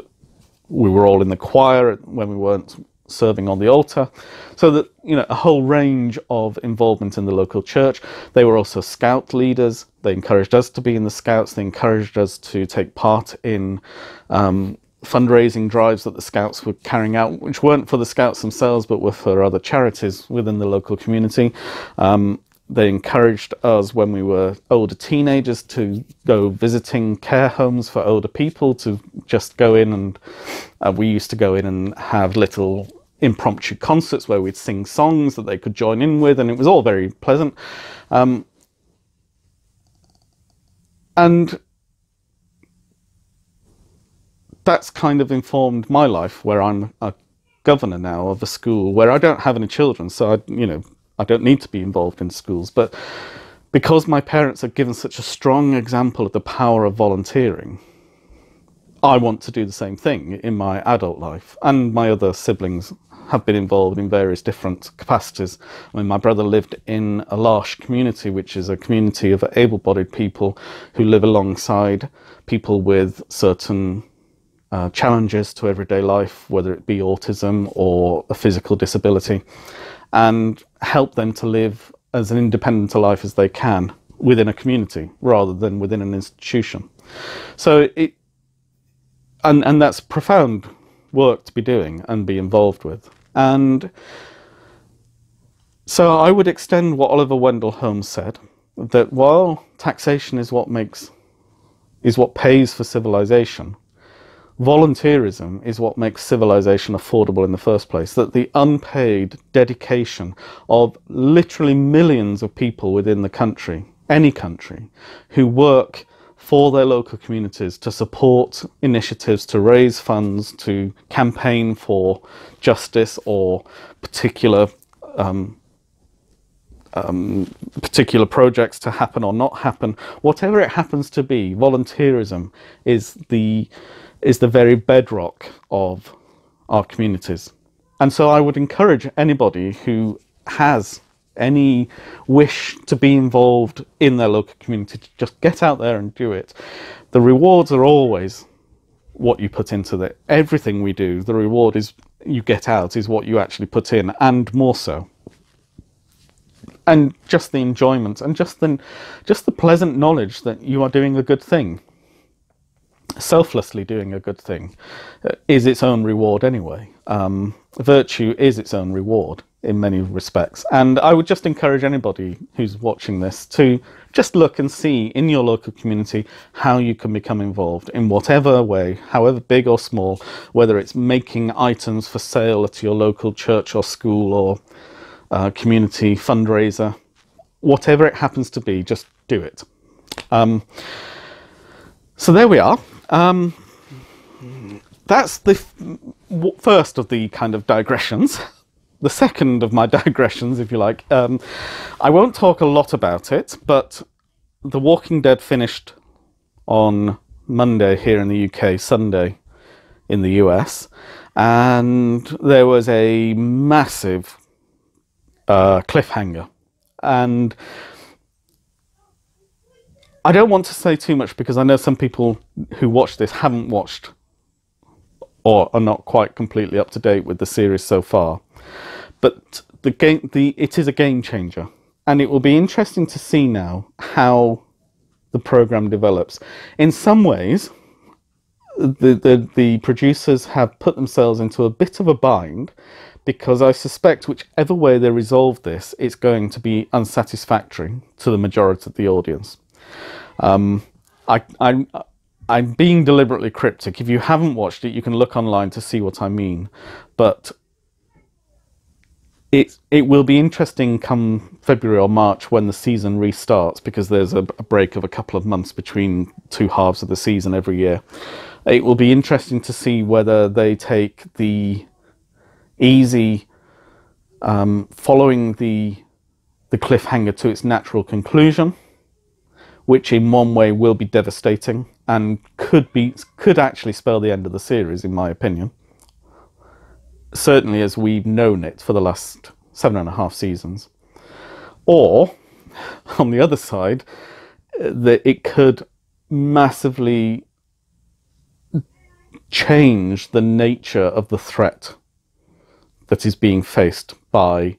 we were all in the choir when we weren't serving on the altar. So that, you know, a whole range of involvement in the local church. They were also scout leaders. They encouraged us to be in the scouts. They encouraged us to take part in fundraising drives that the scouts were carrying out, which weren't for the scouts themselves, but were for other charities within the local community. They encouraged us when we were older teenagers to go visiting care homes for older people, to just go in, and we used to go in and have little impromptu concerts where we'd sing songs that they could join in with, and it was all very pleasant. And that's kind of informed my life, where I'm a governor now of a school where I don't have any children, so I don't need to be involved in schools. But because my parents have given such a strong example of the power of volunteering, I want to do the same thing in my adult life. And my other siblings have been involved in various different capacities. I mean, my brother lived in a L'Arche community, which is a community of able-bodied people who live alongside people with certain challenges to everyday life, whether it be autism or a physical disability, and help them to live as an independent a life as they can within a community rather than within an institution. So and that's profound work to be doing and be involved with. And so I would extend what Oliver Wendell Holmes said, that while taxation is what pays for civilization, volunteerism is what makes civilization affordable in the first place. That the unpaid dedication of literally millions of people within the country, any country, who work for their local communities to support initiatives, to raise funds, to campaign for justice or particular projects to happen or not happen, whatever it happens to be, volunteerism is the very bedrock of our communities. And so I would encourage anybody who has any wish to be involved in their local community to just get out there and do it. The rewards are always what you put into it. Everything we do, the reward is you get out is what you actually put in, and more so. And just the enjoyment and just the pleasant knowledge that you are doing a good thing, selflessly doing a good thing, is its own reward anyway. Virtue is its own reward in many respects. And I would just encourage anybody who's watching this to just look and see in your local community how you can become involved in whatever way, however big or small, whether it's making items for sale at your local church or school or community fundraiser, whatever it happens to be, just do it. So there we are. That's the first of the kind of digressions. The second of my digressions, if you like. I won't talk a lot about it, but The Walking Dead finished on Monday here in the UK, Sunday in the US, and there was a massive cliffhanger. And I don't want to say too much because I know some people who watch this haven't watched or are not quite completely up to date with the series so far. But it is a game changer, and it will be interesting to see now how the program develops. In some ways, the producers have put themselves into a bit of a bind, because I suspect whichever way they resolve this, it's going to be unsatisfactory to the majority of the audience. I'm being deliberately cryptic. If you haven't watched it, you can look online to see what I mean. But it will be interesting come February or March when the season restarts, because there's a break of a couple of months between two halves of the season every year. It will be interesting to see whether they take the easy following the cliffhanger to its natural conclusion, which in one way will be devastating and could actually spell the end of the series, in my opinion. Certainly as we've known it for the last 7.5 seasons. Or, on the other side, that it could massively change the nature of the threat that is being faced by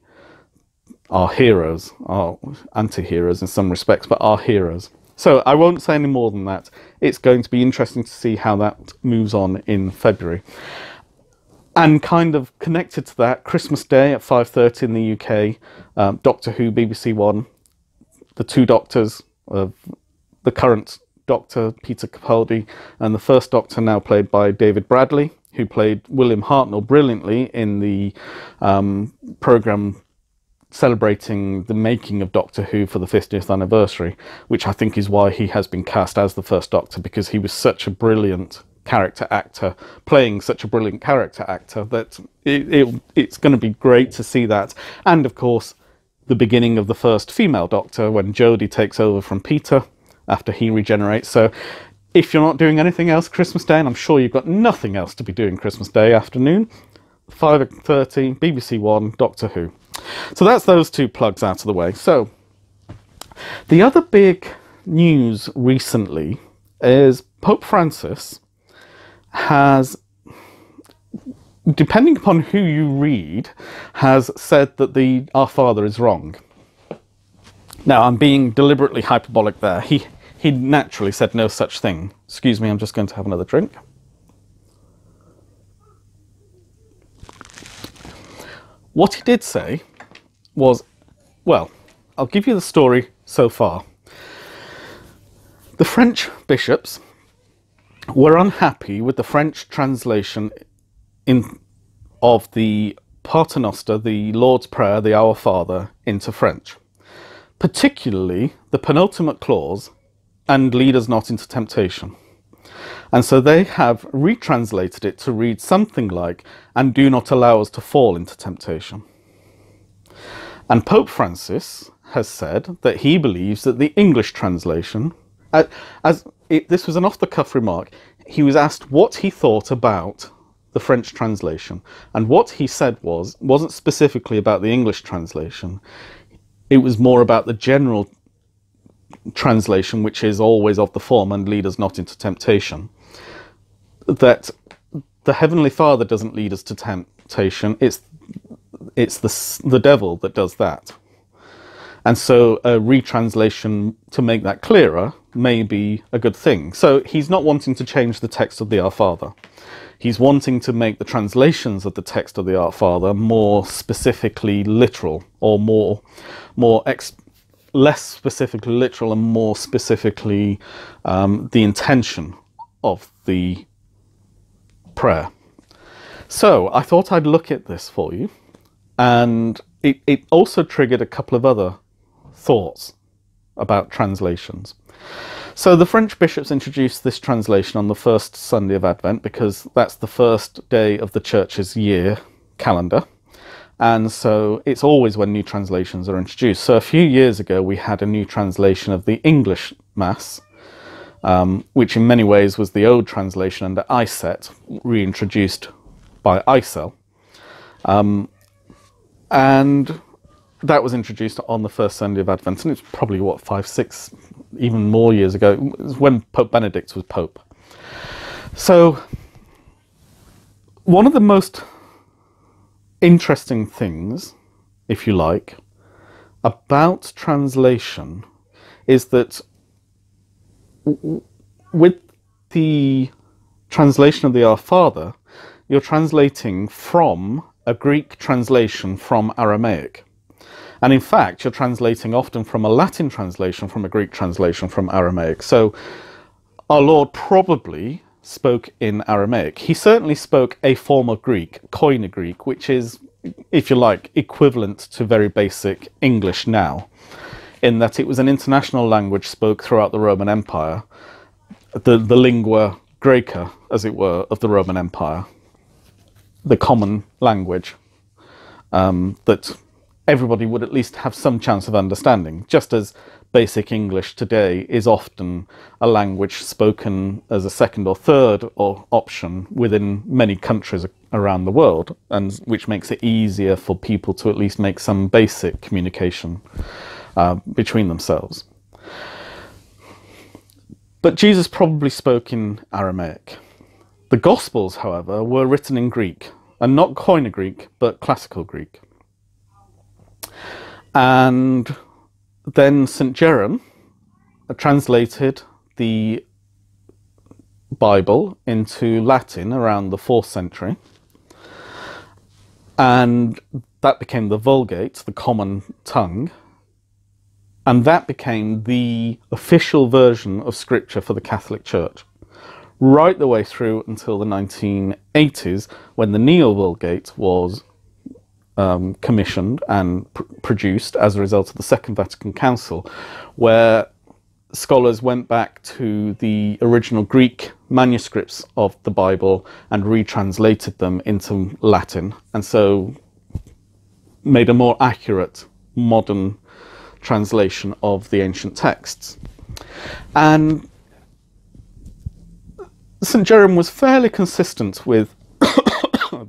our heroes, our anti-heroes in some respects, but our heroes. So I won't say any more than that. It's going to be interesting to see how that moves on in February. And kind of connected to that, Christmas Day at 5:30 in the UK, Doctor Who, BBC One, the two doctors of the current Doctor, Peter Capaldi, and the first Doctor, now played by David Bradley, who played William Hartnell brilliantly in the programme celebrating the making of Doctor Who for the 50th anniversary, which I think is why he has been cast as the first Doctor, because he was such a brilliant character actor, playing such a brilliant character actor, that it's going to be great to see that. And of course, the beginning of the first female Doctor, when Jodie takes over from Peter after he regenerates. So if you're not doing anything else Christmas Day, and I'm sure you've got nothing else to be doing Christmas Day afternoon, 5:30, BBC One, Doctor Who. So that's those two plugs out of the way. So the other big news recently is Pope Francis has, depending upon who you read, has said that the Our Father is wrong. Now, I'm being deliberately hyperbolic there. He naturally said no such thing. Excuse me, I'm just going to have another drink. What he did say was, well, I'll give you the story so far. The French bishops were unhappy with the French translation of the Pater Noster, the Lord's Prayer, the Our Father, into French. Particularly the penultimate clause, and lead us not into temptation. And so they have retranslated it to read something like, and do not allow us to fall into temptation. And Pope Francis has said that he believes that the English translation, this was an off-the-cuff remark, he was asked what he thought about the French translation, and what he said wasn't specifically about the English translation. It was more about the general translation, which is always of the form, and lead us not into temptation. That the Heavenly Father doesn't lead us to temptation, it's the devil that does that. And so a retranslation to make that clearer may be a good thing. So he's not wanting to change the text of the Our Father. He's wanting to make the translations of the text of the Our Father more specifically literal, or less specifically literal and more specifically the intention of the prayer. So I thought I'd look at this for you, and it also triggered a couple of other thoughts about translations. So the French bishops introduced this translation on the first Sunday of Advent, because that's the first day of the Church's year calendar. And so it's always when new translations are introduced. So a few years ago, we had a new translation of the English Mass, which in many ways was the old translation under ICET, reintroduced by ICEL. And that was introduced on the first Sunday of Advent, and it's probably, 5, 6, even more years ago. It was when Pope Benedict was Pope. So one of the most interesting things, if you like, about translation is that with the translation of the Our Father, you're translating from a Greek translation from Aramaic. And in fact, you're translating often from a Latin translation from a Greek translation from Aramaic. So our Lord probably spoke in Aramaic. He certainly spoke a form of Greek, Koine Greek, which is, if you like, equivalent to very basic English now, in that it was an international language spoke throughout the Roman Empire, the lingua greca, as it were, of the Roman Empire, the common language that everybody would at least have some chance of understanding, just as basic English today is often a language spoken as a second or third or option within many countries around the world, and which makes it easier for people to at least make some basic communication between themselves. But Jesus probably spoke in Aramaic. The Gospels, however, were written in Greek, and not Koine Greek, but classical Greek. And then St. Jerome translated the Bible into Latin around the 4th century, and that became the Vulgate, the common tongue, and that became the official version of Scripture for the Catholic Church, right the way through until the 1980s, when the Neo-Vulgate was commissioned and produced as a result of the Second Vatican Council, where scholars went back to the original Greek manuscripts of the Bible and retranslated them into Latin, and so made a more accurate modern translation of the ancient texts. And St. Jerome was fairly consistent with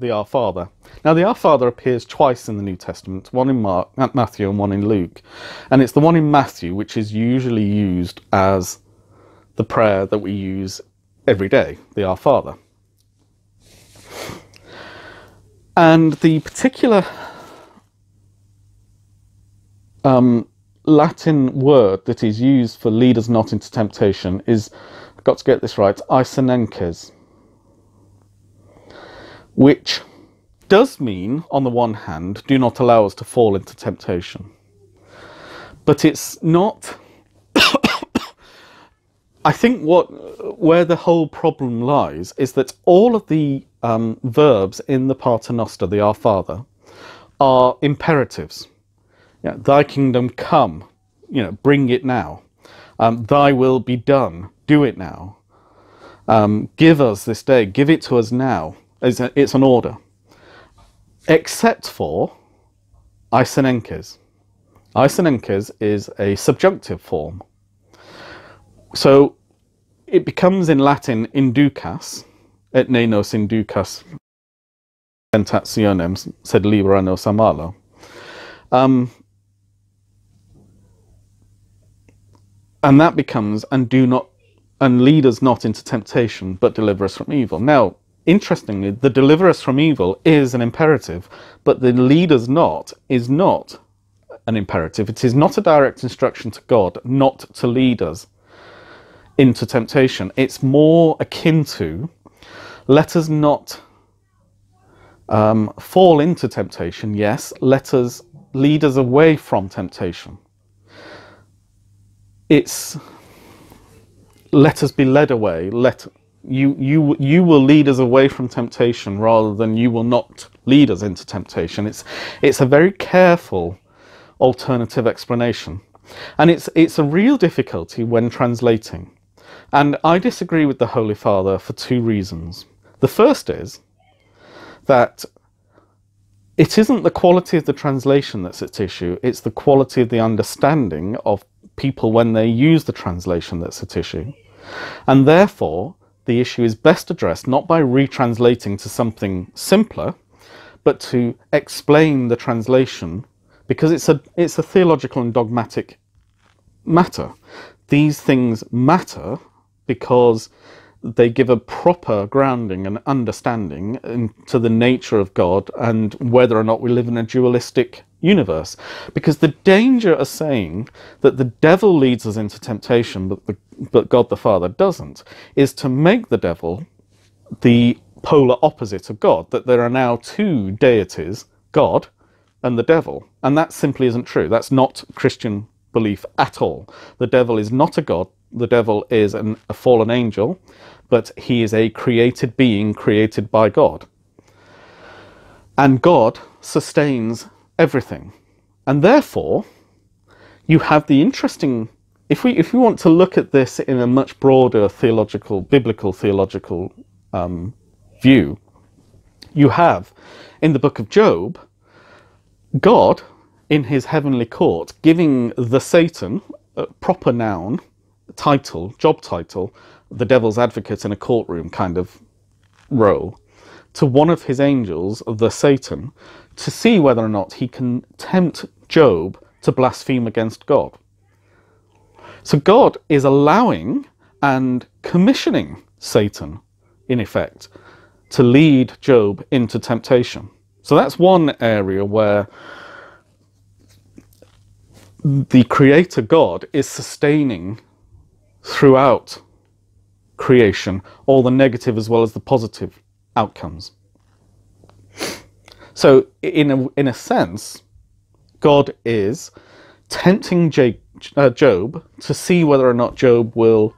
the Our Father. Now, the Our Father appears twice in the New Testament, one in Matthew and one in Luke. And it's the one in Matthew which is usually used as the prayer that we use every day, the Our Father. And the particular Latin word that is used for lead us not into temptation is, I've got to get this right, eisenenkes, which does mean, on the one hand, do not allow us to fall into temptation. But it's not... I think where the whole problem lies is that all of the verbs in the Pater Noster, the Our Father, are imperatives. You know, thy kingdom come, you know, bring it now. Thy will be done, do it now. Give us this day, give it to us now. It's an order. Except for eisenenkes. Eisenenkes is a subjunctive form. So it becomes in inducas, et ne nos inducas tentationem, sed libera nos a malo. And that becomes, and lead us not into temptation, but deliver us from evil. Now, interestingly, the deliver us from evil is an imperative, but the lead us not is not an imperative. It is not a direct instruction to God not to lead us into temptation. It's more akin to, let us not fall into temptation. Yes, lead us away from temptation. It's let us be led away. You will lead us away from temptation rather than you will not lead us into temptation. It's a very careful alternative explanation. And it's a real difficulty when translating. And I disagree with the Holy Father for two reasons. The first is that it isn't the quality of the translation that's at issue, it's the quality of the understanding of people when they use the translation that's at issue. And therefore, the issue is best addressed not by retranslating to something simpler, but to explain the translation, because it's a theological and dogmatic matter. These things matter because they give a proper grounding and understanding into the nature of God and whether or not we live in a dualistic universe. Because the danger of saying that the devil leads us into temptation but God the Father doesn't, is to make the devil the polar opposite of God, that there are now two deities, God and the devil. And that simply isn't true. That's not Christian belief at all. The devil is not a god. The devil is a fallen angel, but he is a created being created by God. And God sustains everything. And therefore, you have the interesting, if we want to look at this in a much broader theological, biblical theological view, you have in the book of Job, God in his heavenly court giving the Satan a proper noun, title, job title, the devil's advocate in a courtroom kind of role, to one of his angels, the Satan, to see whether or not he can tempt Job to blaspheme against God. So God is allowing and commissioning Satan, in effect, to lead Job into temptation. So that's one area where the Creator God is sustaining throughout creation all the negative as well as the positive outcomes. So in a sense, God is tempting Job to see whether or not Job will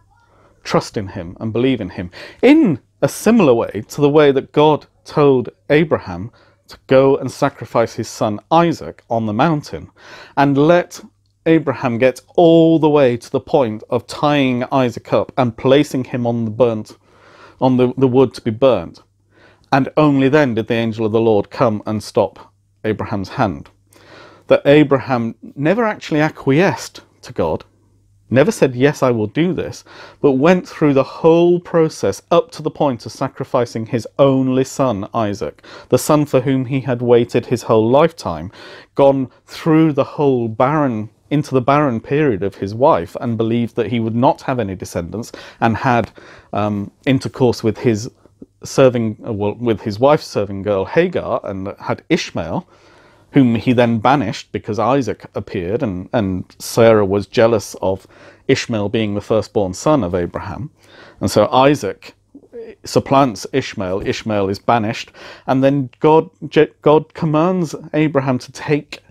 trust in him and believe in him, in a similar way to the way that God told Abraham to go and sacrifice his son Isaac on the mountain, and let Abraham get all the way to the point of tying Isaac up and placing him on the wood to be burnt. And only then did the angel of the Lord come and stop Abraham's hand. That Abraham never actually acquiesced to God, never said, yes, I will do this, but went through the whole process up to the point of sacrificing his only son, Isaac, the son for whom he had waited his whole lifetime, gone through the whole into the barren period of his wife, and believed that he would not have any descendants, and had intercourse with his wife's serving girl Hagar, and had Ishmael, whom he then banished because Isaac appeared, and Sarah was jealous of Ishmael being the firstborn son of Abraham. And so Isaac supplants Ishmael, Ishmael is banished, and then God commands Abraham to take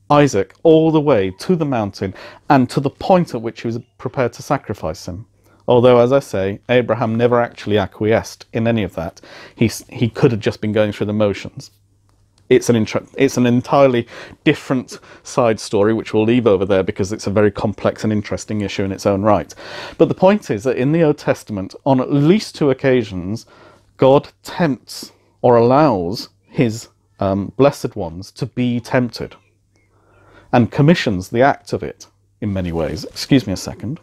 Isaac all the way to the mountain and to the point at which he was prepared to sacrifice him. Although, as I say, Abraham never actually acquiesced in any of that. He could have just been going through the motions. It's an entirely different side story, which we'll leave over there because it's a very complex and interesting issue in its own right. But the point is that in the Old Testament, on at least two occasions, God tempts or allows his blessed ones to be tempted, and commissions the act of it in many ways. Excuse me a second.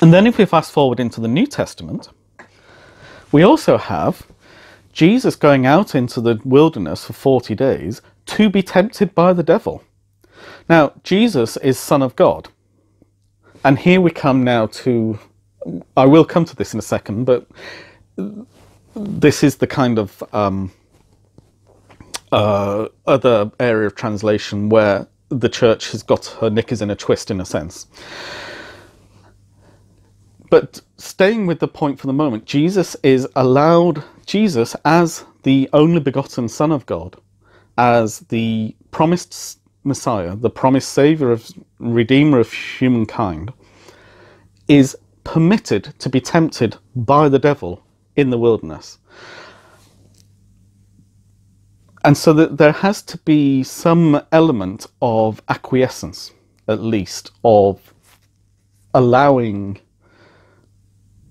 And then if we fast forward into the New Testament, we also have Jesus going out into the wilderness for 40 days to be tempted by the devil. Now, Jesus is Son of God. And here we come now to, I will come to this in a second, but this is the kind of other area of translation where the church has got her knickers in a twist, in a sense. But staying with the point for the moment, Jesus as the only begotten Son of God, as the promised Messiah, the promised Saviour, Redeemer of humankind, is permitted to be tempted by the devil in the wilderness. And so that there has to be some element of acquiescence, at least, of allowing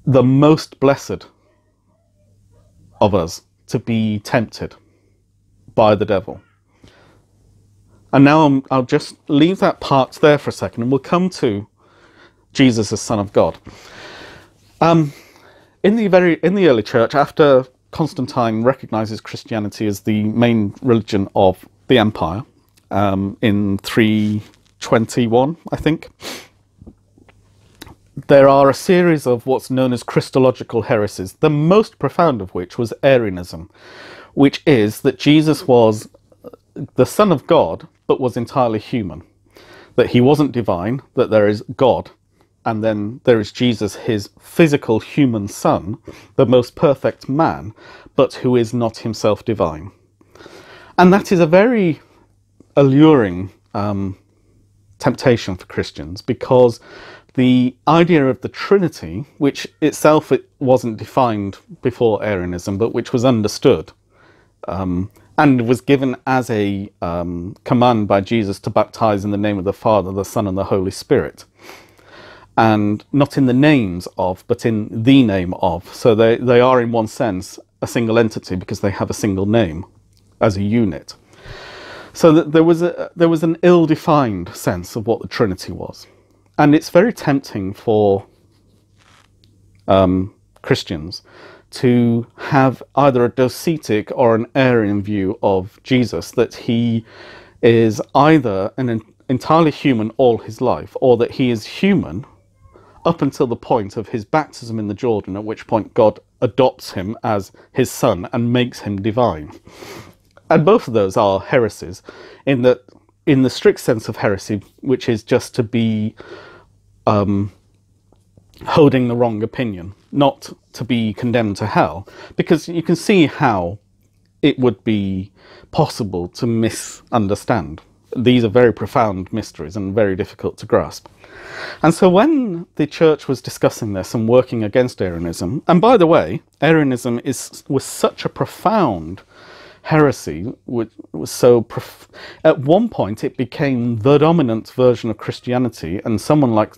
the most blessed of us to be tempted by the devil. And now I'll just leave that part there for a second, and we'll come to Jesus as Son of God. In the early church, after Constantine recognizes Christianity as the main religion of the empire, in 321, I think, there are a series of what's known as Christological heresies, the most profound of which was Arianism, which is that Jesus was the Son of God, but was entirely human. That he wasn't divine, that there is God, and then there is Jesus, his physical human son, the most perfect man, but who is not himself divine. And that is a very alluring temptation for Christians, because the idea of the Trinity, which itself it wasn't defined before Arianism, but which was understood, and was given as a command by Jesus to baptize in the name of the Father, the Son, and the Holy Spirit. And not in the names of, but in the name of. So they are, in one sense, a single entity because they have a single name as a unit. So that there was an ill-defined sense of what the Trinity was. And it's very tempting for Christians to have either a docetic or an Arian view of Jesus, that he is either an entirely human all his life, or that he is human up until the point of his baptism in the Jordan, at which point God adopts him as his son and makes him divine. And both of those are heresies, in that, in the strict sense of heresy, which is just to be holding the wrong opinion, not to be condemned to hell, because you can see how it would be possible to misunderstand. These are very profound mysteries and very difficult to grasp. And so when the church was discussing this and working against Arianism, and by the way, Arianism was such a profound heresy, at one point it became the dominant version of Christianity, and someone like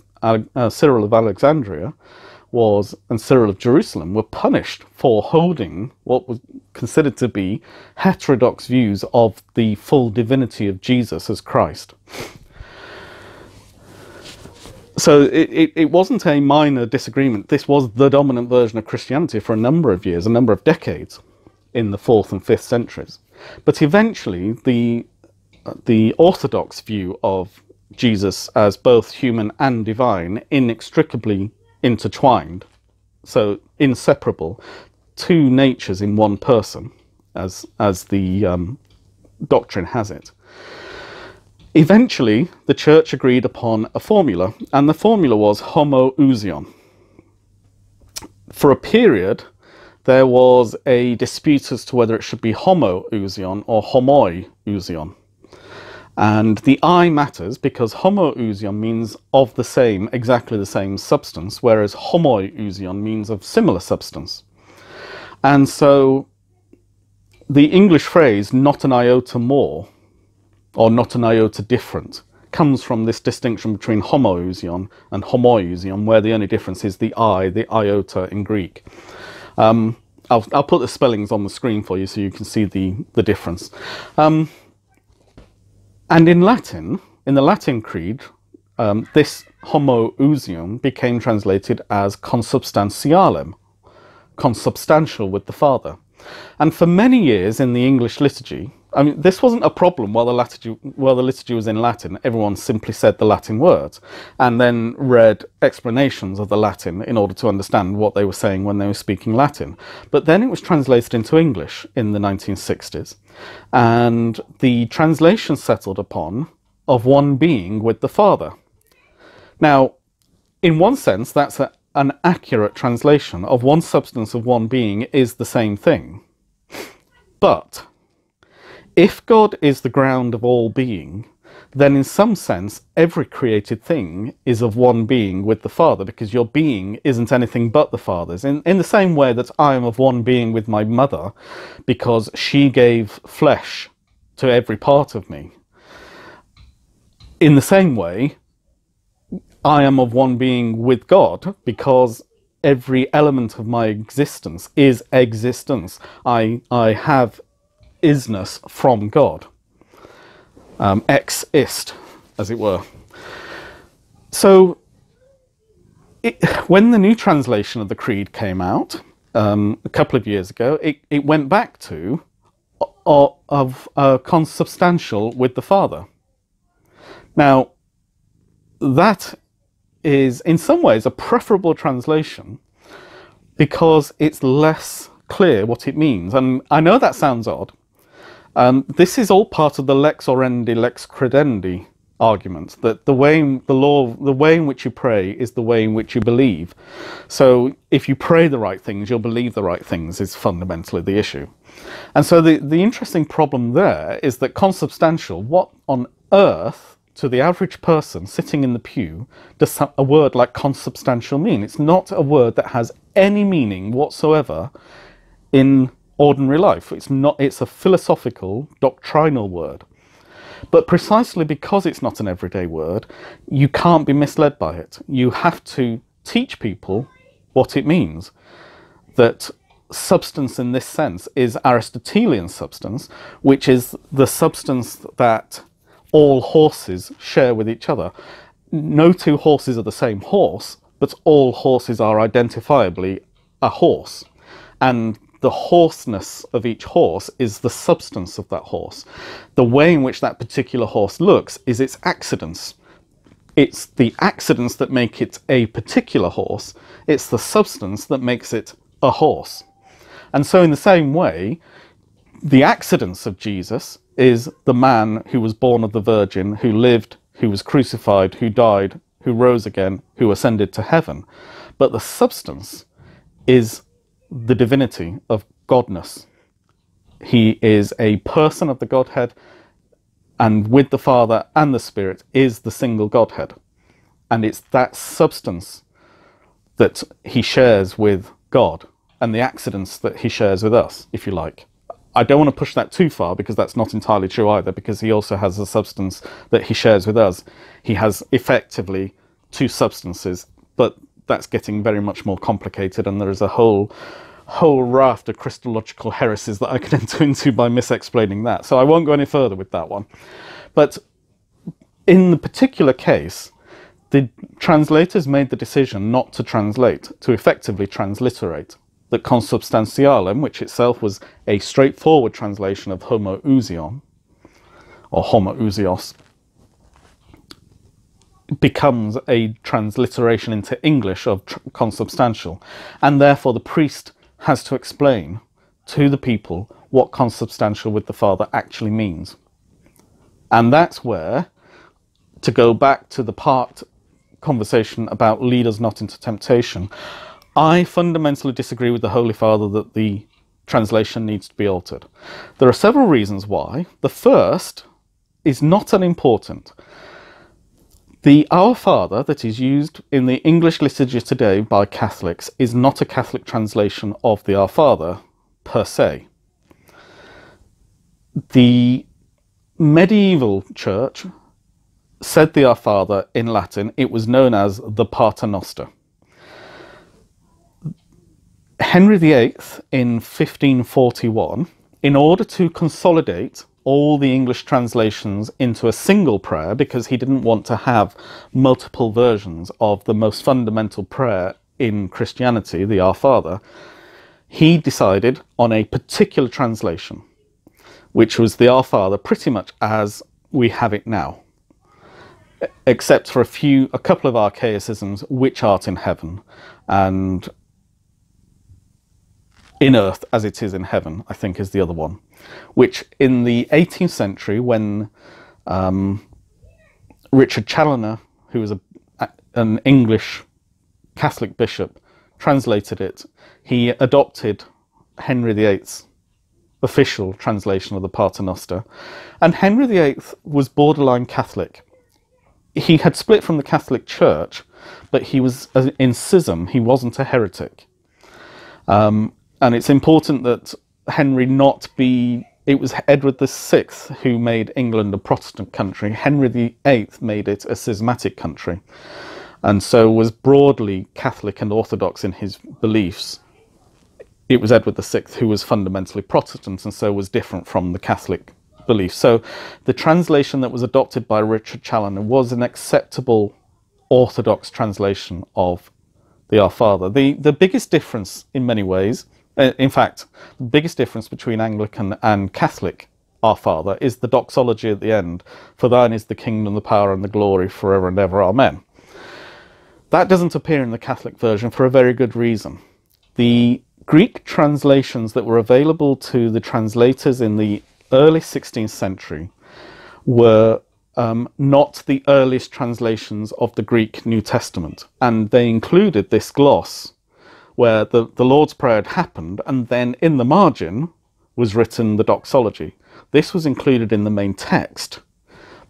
Cyril of Alexandria and Cyril of Jerusalem were punished for holding what was considered to be heterodox views of the full divinity of Jesus as Christ. So it wasn't a minor disagreement. This was the dominant version of Christianity for a number of years, a number of decades, in the 4th and 5th centuries. But eventually the Orthodox view of Jesus as both human and divine, inextricably intertwined, so inseparable, two natures in one person, as the doctrine has it. Eventually, the church agreed upon a formula, and the formula was homoousion. For a period, there was a dispute as to whether it should be homoousion or homoiousion. And the I matters because homoousion means of the same, exactly the same substance, whereas homoiousion means of similar substance. And so the English phrase "not an iota more" or "not an iota different" comes from this distinction between homoousion and homoiousion, where the only difference is the iota in Greek. I'll put the spellings on the screen for you so you can see the difference. And in Latin, in the Latin Creed, this homoousion became translated as consubstantialem, consubstantial with the Father. And for many years in the English liturgy, I mean, this wasn't a problem while the liturgy was in Latin. Everyone simply said the Latin words and then read explanations of the Latin in order to understand what they were saying when they were speaking Latin. But then it was translated into English in the 1960s, and the translation settled upon "of one being with the Father." Now, in one sense, that's an accurate translation. Of one substance, of one being is the same thing. But if God is the ground of all being, then in some sense, every created thing is of one being with the Father, because your being isn't anything but the Father's. In the same way that I am of one being with my mother, because she gave flesh to every part of me. In the same way, I am of one being with God, because every element of my existence is existence. I have isness from God. Ex ist, as it were. So, when the new translation of the Creed came out a couple of years ago, it went back to consubstantial with the Father. Now, that is in some ways a preferable translation because it's less clear what it means. And I know that sounds odd. This is all part of the lex oriendi, lex credendi argument that the way in which you pray is the way in which you believe. So if you pray the right things, you'll believe the right things is fundamentally the issue. And so the interesting problem there is that consubstantial, what on earth to the average person sitting in the pew does a word like consubstantial mean? It's not a word that has any meaning whatsoever in ordinary life. It's a philosophical, doctrinal word. But precisely because it's not an everyday word, you can't be misled by it. You have to teach people what it means. That substance in this sense is Aristotelian substance, which is the substance that all horses share with each other. No two horses are the same horse, but all horses are identifiably a horse. And the horseness of each horse is the substance of that horse. The way in which that particular horse looks is its accidents. It's the accidents that make it a particular horse. It's the substance that makes it a horse. And so in the same way, the accidents of Jesus is the man who was born of the Virgin, who lived, who was crucified, who died, who rose again, who ascended to heaven. But the substance is the divinity of Godness. He is a person of the Godhead, and with the Father and the Spirit is the single Godhead. And it's that substance that he shares with God, and the accidents that he shares with us, if you like. I don't want to push that too far, because that's not entirely true either, because he also has a substance that he shares with us. He has effectively two substances, but that's getting very much more complicated, and there is a whole raft of Christological heresies that I could enter into by misexplaining that. So I won't go any further with that one. But in the particular case, the translators made the decision not to translate, to effectively transliterate. That consubstantialem, which itself was a straightforward translation of homoousion, or homoousios, becomes a transliteration into English of consubstantial, and therefore the priest has to explain to the people what consubstantial with the Father actually means. And that's where, to go back to the part conversation about lead us not into temptation, I fundamentally disagree with the Holy Father that the translation needs to be altered. There are several reasons why. The first is not unimportant. The Our Father that is used in the English liturgy today by Catholics is not a Catholic translation of the Our Father per se. The medieval church said the Our Father in Latin. It was known as the Pater Noster. Henry VIII in 1541, in order to consolidate all the English translations into a single prayer, because he didn't want to have multiple versions of the most fundamental prayer in Christianity, the Our Father, he decided on a particular translation, which was the Our Father pretty much as we have it now, except for a couple of archaicisms, which art in heaven, and in earth as it is in heaven, I think is the other one, which in the 18th century, when Richard Challoner, who was an English Catholic bishop, translated it, he adopted Henry VIII's official translation of the Pater Noster. And Henry VIII was borderline Catholic. He had split from the Catholic Church, but he was in schism. He wasn't a heretic. And it's important that Henry not be... It was Edward VI who made England a Protestant country. Henry VIII made it a schismatic country, and so was broadly Catholic and Orthodox in his beliefs. It was Edward VI who was fundamentally Protestant, and so was different from the Catholic belief. So the translation that was adopted by Richard Challoner was an acceptable Orthodox translation of the Our Father. The biggest difference in many ways, in fact, the biggest difference between Anglican and Catholic Our Father is the doxology at the end. For thine is the kingdom, the power and the glory forever and ever. Amen. That doesn't appear in the Catholic version for a very good reason. The Greek translations that were available to the translators in the early 16th century were not the earliest translations of the Greek New Testament. And they included this gloss where the Lord's Prayer had happened, and then in the margin was written the doxology. This was included in the main text,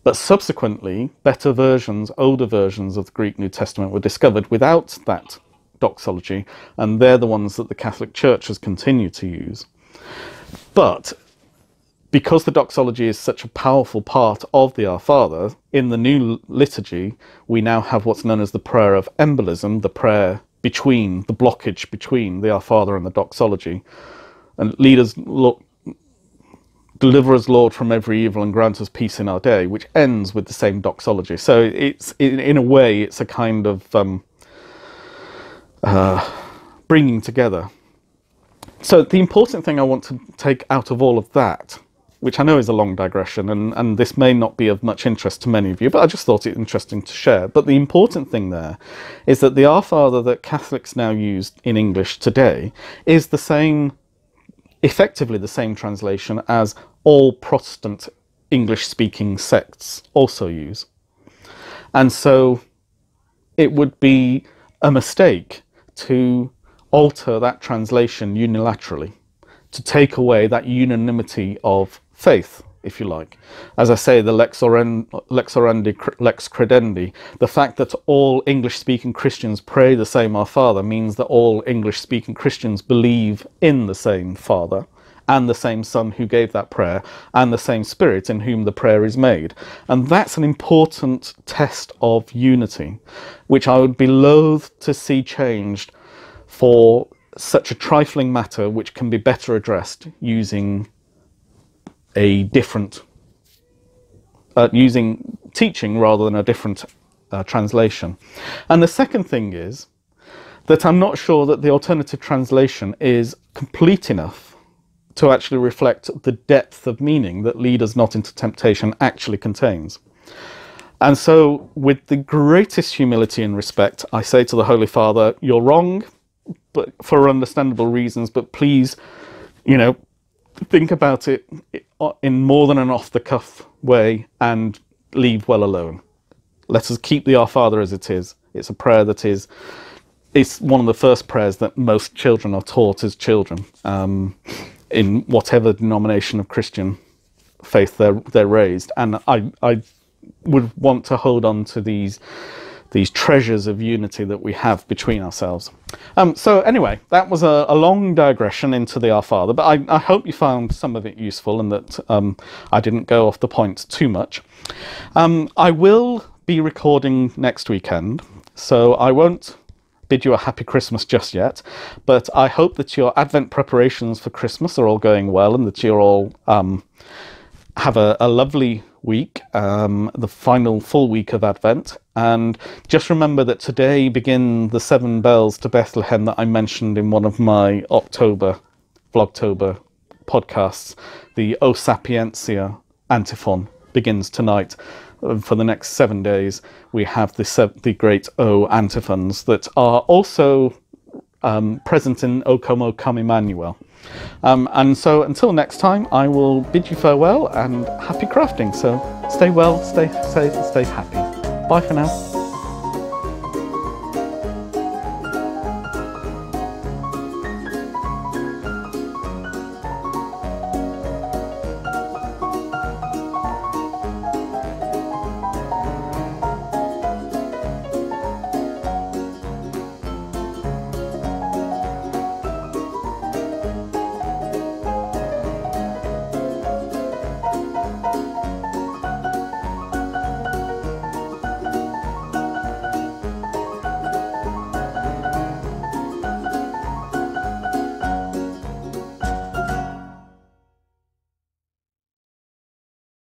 but subsequently better versions, older versions of the Greek New Testament were discovered without that doxology, and they're the ones that the Catholic Church has continued to use. But because the doxology is such a powerful part of the Our Father, in the new liturgy, we now have what's known as the prayer of embolism, the prayer between, the blockage between the Our Father and the doxology. And lead us, deliver us, Lord, from every evil and grant us peace in our day, which ends with the same doxology. So it's, in a way, it's a kind of bringing together. So the important thing I want to take out of all of that, which I know is a long digression, and this may not be of much interest to many of you, but I just thought it interesting to share. But the important thing there is that the Our Father that Catholics now use in English today is the same, effectively the same translation as all Protestant English-speaking sects also use. And so it would be a mistake to alter that translation unilaterally, to take away that unanimity of faith, if you like. As I say, the lex orandi, lex credendi, the fact that all English-speaking Christians pray the same Our Father means that all English-speaking Christians believe in the same Father, and the same Son who gave that prayer, and the same Spirit in whom the prayer is made. And that's an important test of unity, which I would be loath to see changed for such a trifling matter, which can be better addressed using a different, using teaching rather than a different translation. And the second thing is that I'm not sure that the alternative translation is complete enough to actually reflect the depth of meaning that Lead Us Not Into Temptation actually contains. And so, with the greatest humility and respect, I say to the Holy Father, you're wrong, but for understandable reasons, but please, think about it in more than an off-the-cuff way and leave well alone. Let us keep the Our Father as it is. It's a prayer that it's one of the first prayers that most children are taught as children, in whatever denomination of Christian faith they're raised. And I would want to hold on to these treasures of unity that we have between ourselves. So anyway, that was a long digression into the Our Father, but I hope you found some of it useful and that I didn't go off the point too much. I will be recording next weekend, so I won't bid you a happy Christmas just yet, but I hope that your Advent preparations for Christmas are all going well and that you're all have a lovely week, the final full week of Advent. And just remember that today begin the 7 bells to Bethlehem that I mentioned in one of my Vlogtober podcasts. The O Sapientia antiphon begins tonight. For the next 7 days, we have the great O antiphons that are also present in O Como Come Emmanuel. And so until next time, I will bid you farewell and happy crafting. So stay well, stay safe, stay happy. Bye for now.